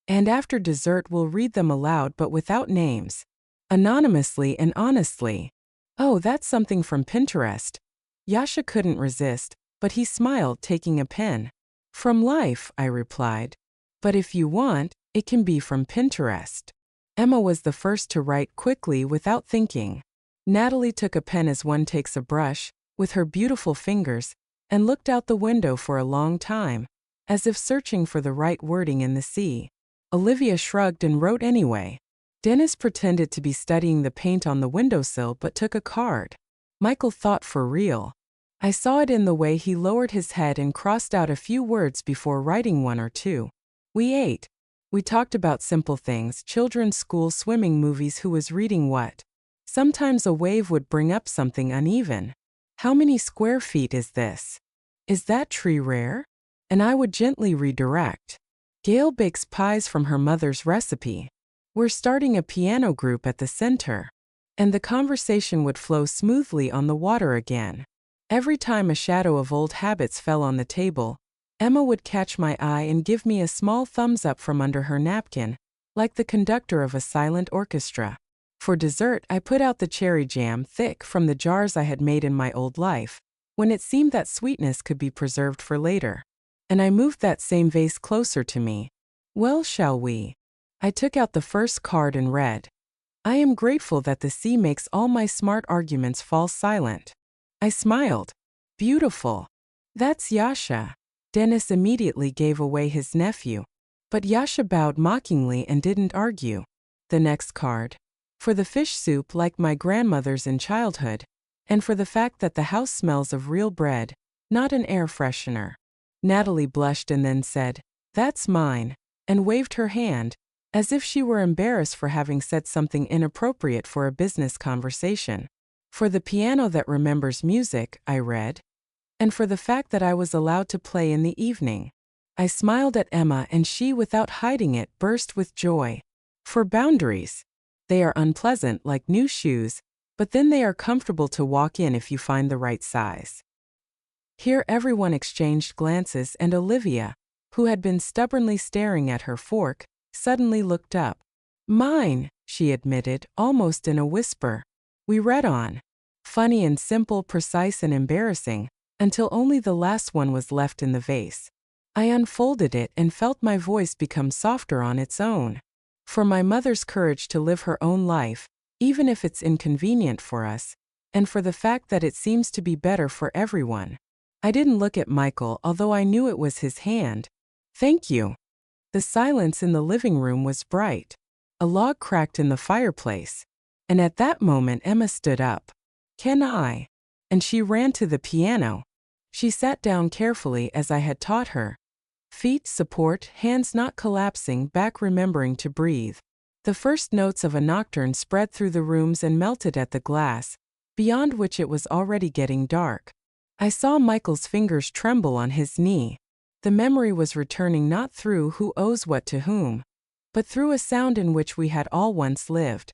Speaker 1: and after dessert we'll read them aloud but without names. Anonymously and honestly. Oh, that's something from Pinterest. Yasha couldn't resist, but he smiled, taking a pen. From life, I replied. But if you want, it can be from Pinterest. Emma was the first to write quickly without thinking. Natalie took a pen as one takes a brush, with her beautiful fingers, and looked out the window for a long time, as if searching for the right wording in the sea. Olivia shrugged and wrote anyway. Dennis pretended to be studying the paint on the windowsill but took a card. Michael thought for real. I saw it in the way he lowered his head and crossed out a few words before writing one or two. We ate. We talked about simple things, children's school, swimming, movies, who was reading what. Sometimes a wave would bring up something uneven. How many square feet is this? Is that tree rare? And I would gently redirect. Gail bakes pies from her mother's recipe. We're starting a piano group at the center. And the conversation would flow smoothly on the water again. Every time a shadow of old habits fell on the table, Emma would catch my eye and give me a small thumbs up from under her napkin, like the conductor of a silent orchestra. For dessert, I put out the cherry jam, thick, from the jars I had made in my old life, when it seemed that sweetness could be preserved for later. And I moved that same vase closer to me. Well, shall we? I took out the first card and read. I am grateful that the sea makes all my smart arguments fall silent. I smiled. Beautiful. That's Yasha. Dennis immediately gave away his nephew. But Yasha bowed mockingly and didn't argue. The next card. For the fish soup like my grandmother's in childhood, and for the fact that the house smells of real bread, not an air freshener. Natalie blushed and then said, That's mine, and waved her hand, as if she were embarrassed for having said something inappropriate for a business conversation. For the piano that remembers music, I read, and for the fact that I was allowed to play in the evening. I smiled at Emma and she, without hiding it, burst with joy. For boundaries. They are unpleasant like new shoes, but then they are comfortable to walk in if you find the right size. Here everyone exchanged glances and Olivia, who had been stubbornly staring at her fork, suddenly looked up. Mine, she admitted, almost in a whisper. We read on. Funny and simple, precise and embarrassing, until only the last one was left in the vase. I unfolded it and felt my voice become softer on its own. For my mother's courage to live her own life, even if it's inconvenient for us, and for the fact that it seems to be better for everyone. I didn't look at Michael, although I knew it was his hand. Thank you. The silence in the living room was bright. A log cracked in the fireplace. And at that moment Emma stood up. Can I? And she ran to the piano. She sat down carefully as I had taught her. Feet support, hands not collapsing, back remembering to breathe. The first notes of a nocturne spread through the rooms and melted at the glass, beyond which it was already getting dark. I saw Michael's fingers tremble on his knee. The memory was returning not through who owes what to whom, but through a sound in which we had all once lived.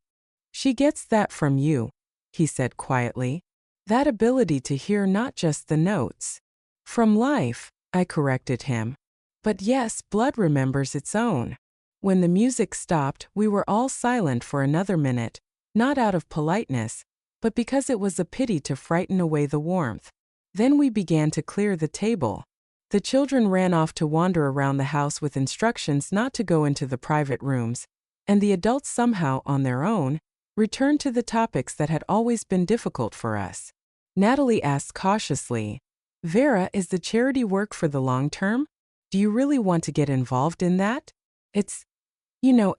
Speaker 1: She gets that from you, he said quietly. That ability to hear not just the notes. From life, I corrected him. But yes, blood remembers its own. When the music stopped, we were all silent for another minute, not out of politeness, but because it was a pity to frighten away the warmth. Then we began to clear the table. The children ran off to wander around the house with instructions not to go into the private rooms, and the adults somehow, on their own, returned to the topics that had always been difficult for us. Natalie asked cautiously, Vera, is the charity work for the long term? Do you really want to get involved in that? It's,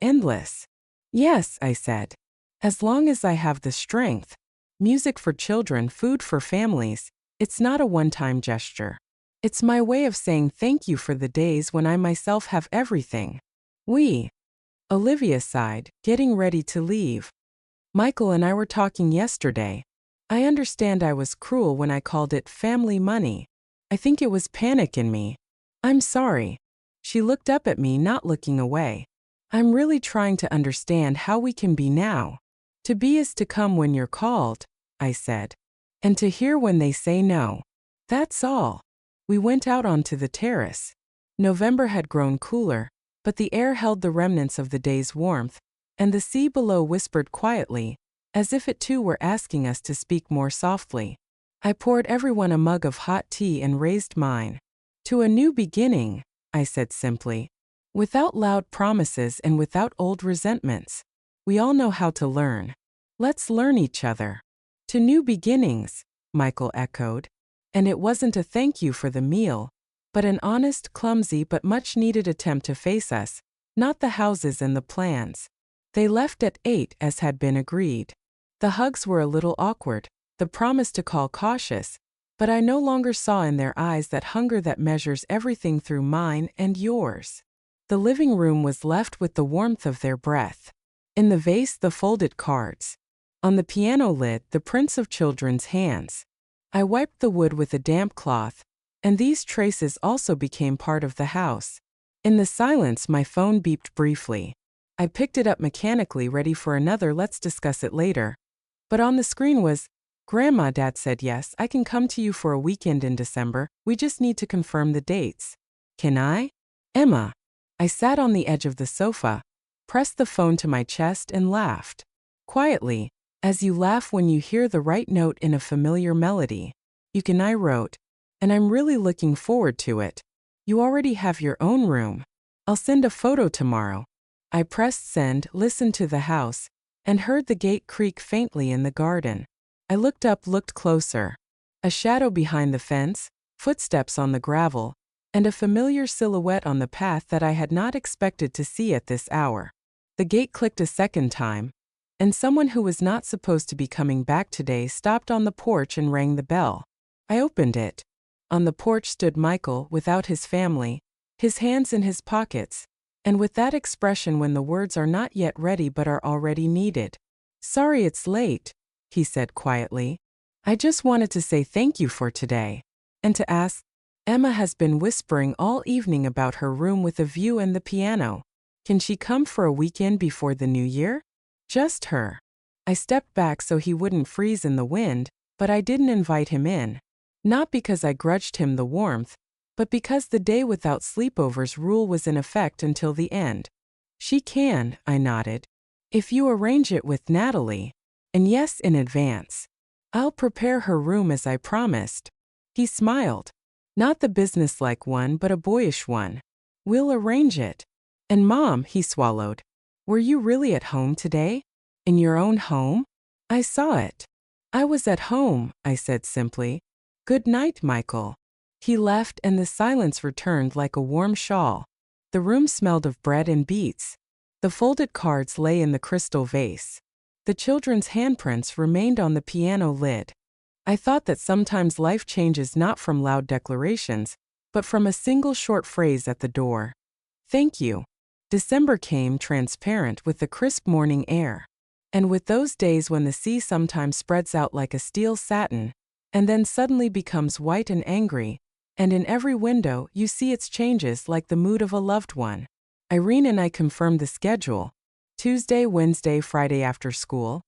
Speaker 1: endless. Yes, I said. As long as I have the strength. Music for children, food for families. It's not a one-time gesture. It's my way of saying thank you for the days when I myself have everything. We Olivia sighed, getting ready to leave. Michael and I were talking yesterday. I understand I was cruel when I called it family money. I think it was panic in me. I'm sorry. She looked up at me, not looking away. I'm really trying to understand how we can be now. To be is to come when you're called, I said. And to hear when they say no. That's all. We went out onto the terrace. November had grown cooler, but the air held the remnants of the day's warmth, and the sea below whispered quietly, as if it too were asking us to speak more softly. I poured everyone a mug of hot tea and raised mine. To a new beginning, I said simply. Without loud promises and without old resentments. We all know how to learn. Let's learn each other. To new beginnings, Michael echoed. And it wasn't a thank you for the meal, but an honest, clumsy but much-needed attempt to face us, not the houses and the plans. They left at 8 as had been agreed. The hugs were a little awkward, the promise to call cautious, but I no longer saw in their eyes that hunger that measures everything through mine and yours. The living room was left with the warmth of their breath. In the vase the folded cards. On the piano lid the prints of children's hands. I wiped the wood with a damp cloth, and these traces also became part of the house. In the silence my phone beeped briefly. I picked it up mechanically, ready for another "let's discuss it later." But on the screen was, "Grandma, Dad said yes, I can come to you for a weekend in December, we just need to confirm the dates." "Can I?" "Emma." I sat on the edge of the sofa, pressed the phone to my chest and laughed. Quietly, as you laugh when you hear the right note in a familiar melody. I wrote, "And I'm really looking forward to it. You already have your own room. I'll send a photo tomorrow." I pressed send, listened to the house, and heard the gate creak faintly in the garden. I looked up, looked closer. A shadow behind the fence, footsteps on the gravel, and a familiar silhouette on the path that I had not expected to see at this hour. The gate clicked a second time, and someone who was not supposed to be coming back today stopped on the porch and rang the bell. I opened it. On the porch stood Michael, without his family, his hands in his pockets, and with that expression when the words are not yet ready but are already needed. "Sorry it's late," he said quietly. "I just wanted to say thank you for today. And to ask, Emma has been whispering all evening about her room with a view and the piano. Can she come for a weekend before the new year? Just her." I stepped back so he wouldn't freeze in the wind, but I didn't invite him in. Not because I grudged him the warmth, but because the day without sleepovers rule was in effect until the end. "She can," I nodded. "If you arrange it with Natalie. And yes, in advance. I'll prepare her room as I promised." He smiled. Not the businesslike one but a boyish one. "We'll arrange it." "And Mom," he swallowed. "Were you really at home today? In your own home? I saw it." "I was at home," I said simply. "Good night, Michael." He left and the silence returned like a warm shawl. The room smelled of bread and beets. The folded cards lay in the crystal vase. The children's handprints remained on the piano lid. I thought that sometimes life changes not from loud declarations, but from a single short phrase at the door. "Thank you." December came transparent with the crisp morning air. And with those days when the sea sometimes spreads out like a steel satin, and then suddenly becomes white and angry, and in every window you see its changes like the mood of a loved one. Irene and I confirmed the schedule. Tuesday, Wednesday, Friday after school.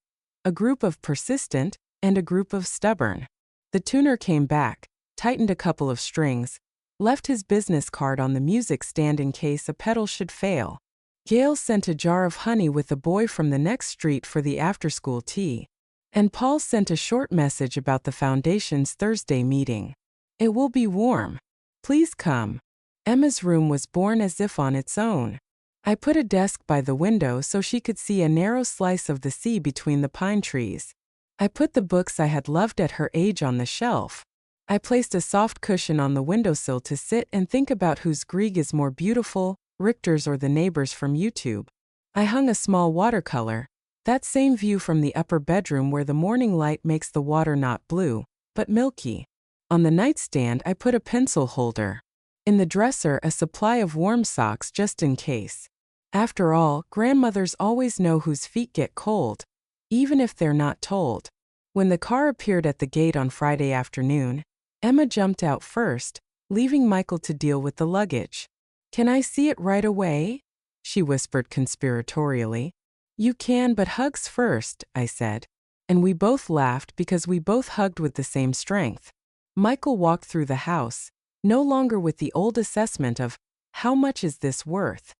Speaker 1: A group of persistent, and a group of stubborn. The tuner came back, tightened a couple of strings, left his business card on the music stand in case a pedal should fail. Gail sent a jar of honey with a boy from the next street for the after-school tea. And Paul sent a short message about the Foundation's Thursday meeting. "It will be warm. Please come." Emma's room was born as if on its own. I put a desk by the window so she could see a narrow slice of the sea between the pine trees. I put the books I had loved at her age on the shelf. I placed a soft cushion on the windowsill to sit and think about whose Grieg is more beautiful, Richter's or the neighbors from YouTube. I hung a small watercolor, that same view from the upper bedroom where the morning light makes the water not blue, but milky. On the nightstand I put a pencil holder. In the dresser a supply of warm socks just in case. After all, grandmothers always know whose feet get cold, even if they're not told. When the car appeared at the gate on Friday afternoon, Emma jumped out first, leaving Michael to deal with the luggage. "Can I see it right away?" she whispered conspiratorially. "You can, but hugs first," I said. And we both laughed because we both hugged with the same strength. Michael walked through the house, no longer with the old assessment of, "How much is this worth?"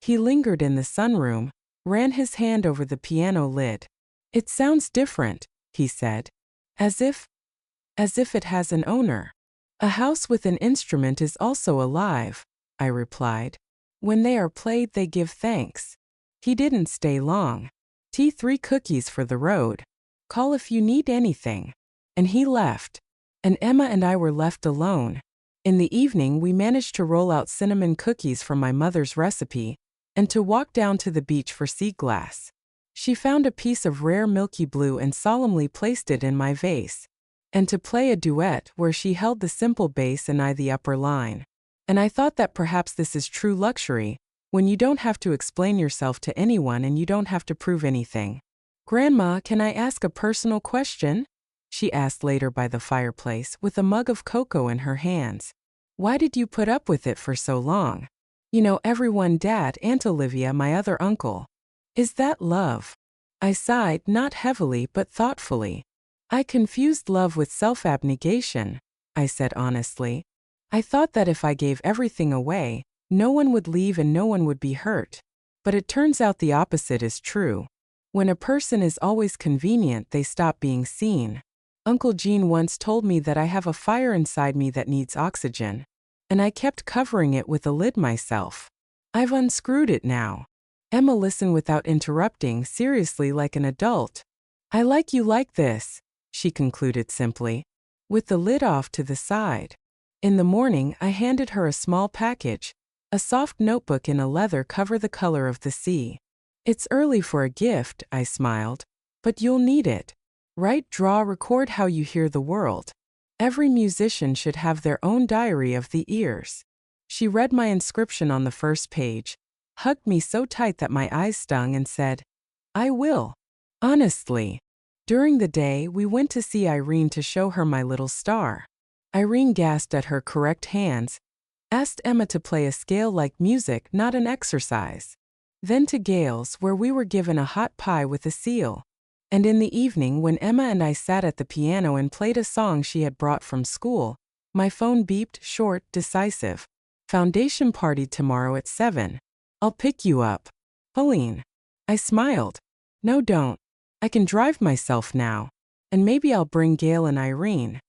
Speaker 1: He lingered in the sunroom, ran his hand over the piano lid. "It sounds different," he said. As if it has an owner." "A house with an instrument is also alive," I replied. "When they are played, they give thanks." He didn't stay long. "Tea, 3 cookies for the road. Call if you need anything." And he left. And Emma and I were left alone. In the evening, we managed to roll out cinnamon cookies from my mother's recipe, and to walk down to the beach for sea glass. She found a piece of rare milky blue and solemnly placed it in my vase. And to play a duet where she held the simple bass and I the upper line. And I thought that perhaps this is true luxury, when you don't have to explain yourself to anyone and you don't have to prove anything. "Grandma, can I ask a personal question?" she asked later by the fireplace, with a mug of cocoa in her hands. "Why did you put up with it for so long? You know everyone, Dad, Aunt Olivia, my other uncle. Is that love?" I sighed, not heavily but thoughtfully. "I confused love with self-abnegation," I said honestly. "I thought that if I gave everything away, no one would leave and no one would be hurt. But it turns out the opposite is true. When a person is always convenient, they stop being seen. Uncle Gene once told me that I have a fire inside me that needs oxygen. And I kept covering it with a lid myself. I've unscrewed it now." Emma listened without interrupting, seriously like an adult. "I like you like this," she concluded simply, with the lid off to the side. In the morning, I handed her a small package, a soft notebook in a leather cover the color of the sea. "It's early for a gift," I smiled, "but you'll need it. Write, draw, record how you hear the world. Every musician should have their own diary of the ears." She read my inscription on the first page, hugged me so tight that my eyes stung and said, "I will." Honestly. During the day, we went to see Irene to show her my little star. Irene gasped at her correct hands, asked Emma to play a scale like music, not an exercise. Then to Gail's, where we were given a hot pie with a seal. And in the evening, when Emma and I sat at the piano and played a song she had brought from school, my phone beeped, short, decisive. "Foundation party tomorrow at 7. I'll pick you up. Pauline." I smiled. "No, don't. I can drive myself now. And maybe I'll bring Gail and Irene.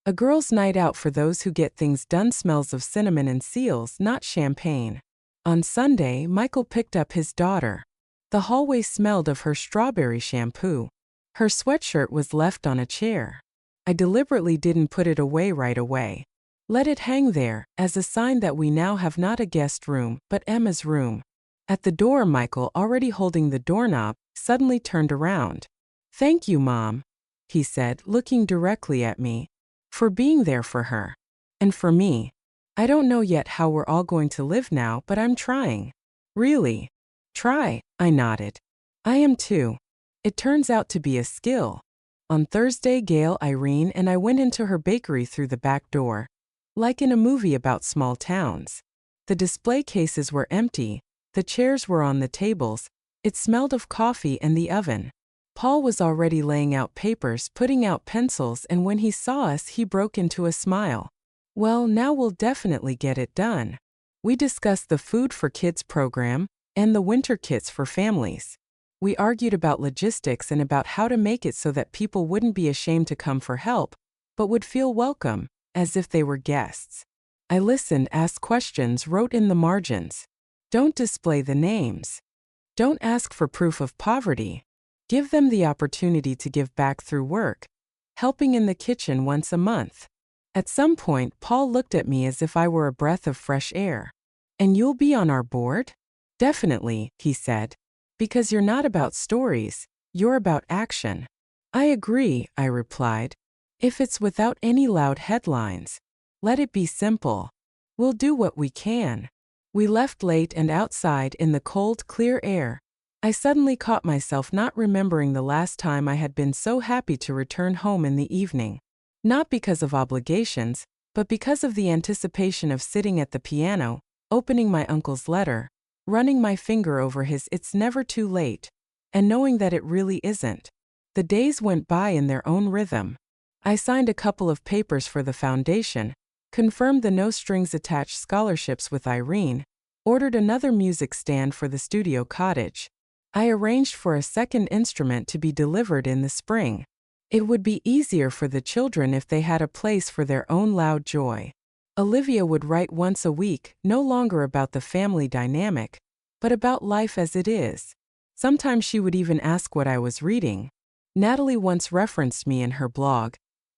Speaker 1: A girls' night out for those who get things done smells of cinnamon and seals, not champagne." On Sunday, Michael picked up his daughter. The hallway smelled of her strawberry shampoo. Her sweatshirt was left on a chair. I deliberately didn't put it away right away. Let it hang there, as a sign that we now have not a guest room, but Emma's room. At the door, Michael, already holding the doorknob, suddenly turned around. "Thank you, Mom," he said, looking directly at me, "for being there for her. And for me. I don't know yet how we're all going to live now, but I'm trying." "Really?" "Try," I nodded. "I am too. It turns out to be a skill." On Thursday, Gail, Irene, and I went into her bakery through the back door, like in a movie about small towns. The display cases were empty, the chairs were on the tables, it smelled of coffee and the oven. Paul was already laying out papers, putting out pencils, and when he saw us, he broke into a smile. "Well, now we'll definitely get it done." We discussed the Food for Kids program and the winter kits for families. We argued about logistics and about how to make it so that people wouldn't be ashamed to come for help, but would feel welcome, as if they were guests. I listened, asked questions, wrote in the margins. Don't display the names. Don't ask for proof of poverty. Give them the opportunity to give back through work, helping in the kitchen once a month. At some point, Paul looked at me as if I were a breath of fresh air. "And you'll be on our board?" "Definitely," he said. "Because you're not about stories, you're about action." "I agree," I replied. "If it's without any loud headlines. Let it be simple. We'll do what we can." We left late and outside in the cold, clear air. I suddenly caught myself not remembering the last time I had been so happy to return home in the evening. Not because of obligations, but because of the anticipation of sitting at the piano, opening my uncle's letter, running my finger over his "It's never too late," and knowing that it really isn't. The days went by in their own rhythm. I signed a couple of papers for the foundation, confirmed the no-strings-attached scholarships with Irene, ordered another music stand for the studio cottage. I arranged for a second instrument to be delivered in the spring. It would be easier for the children if they had a place for their own loud joy. Olivia would write once a week, no longer about the family dynamic, but about life as it is. Sometimes she would even ask what I was reading. Natalie once referenced me in her blog,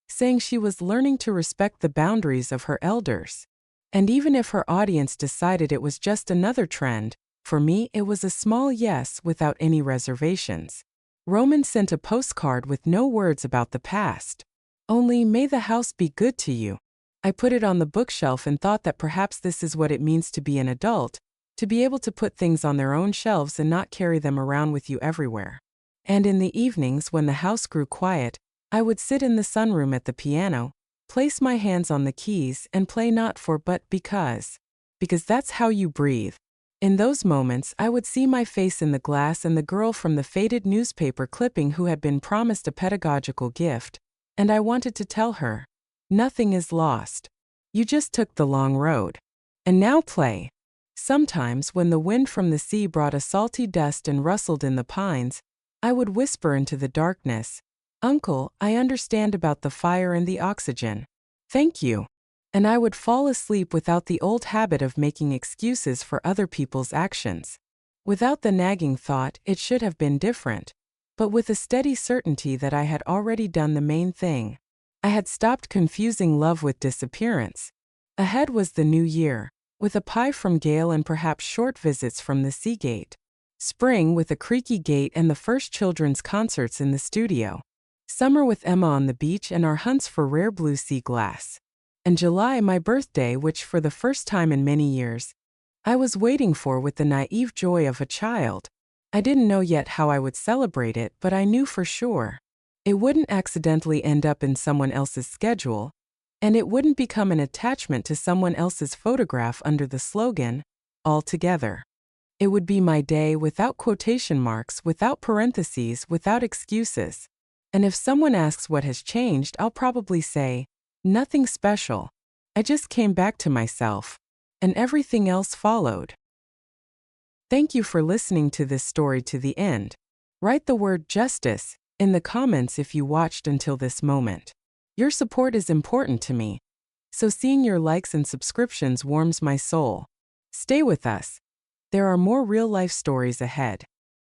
Speaker 1: saying she was learning to respect the boundaries of her elders. And even if her audience decided it was just another trend, for me it was a small yes without any reservations. Roman sent a postcard with no words about the past. Only, "May the house be good to you." I put it on the bookshelf and thought that perhaps this is what it means to be an adult, to be able to put things on their own shelves and not carry them around with you everywhere. And in the evenings when the house grew quiet, I would sit in the sunroom at the piano, place my hands on the keys and play not for but because. Because that's how you breathe. In those moments, I would see my face in the glass and the girl from the faded newspaper clipping who had been promised a pedagogical gift, and I wanted to tell her, "Nothing is lost. You just took the long road. And now play." Sometimes, when the wind from the sea brought a salty dust and rustled in the pines, I would whisper into the darkness, "Uncle, I understand about the fire and the oxygen. Thank you." And I would fall asleep without the old habit of making excuses for other people's actions. Without the nagging thought, it should have been different. But with a steady certainty that I had already done the main thing. I had stopped confusing love with disappearance. Ahead was the new year, with a pie from Gail and perhaps short visits from the Seagate. Spring with a creaky gate and the first children's concerts in the studio. Summer with Emma on the beach and our hunts for rare blue sea glass. And July, my birthday, which for the first time in many years, I was waiting for with the naive joy of a child. I didn't know yet how I would celebrate it, but I knew for sure. It wouldn't accidentally end up in someone else's schedule, and it wouldn't become an attachment to someone else's photograph under the slogan, "All Together." It would be my day without quotation marks, without parentheses, without excuses. And if someone asks what has changed, I'll probably say, "Nothing special. I just came back to myself." And everything else followed. Thank you for listening to this story to the end. Write the word "justice" in the comments if you watched until this moment. Your support is important to me, so seeing your likes and subscriptions warms my soul. Stay with us. There are more real-life stories ahead.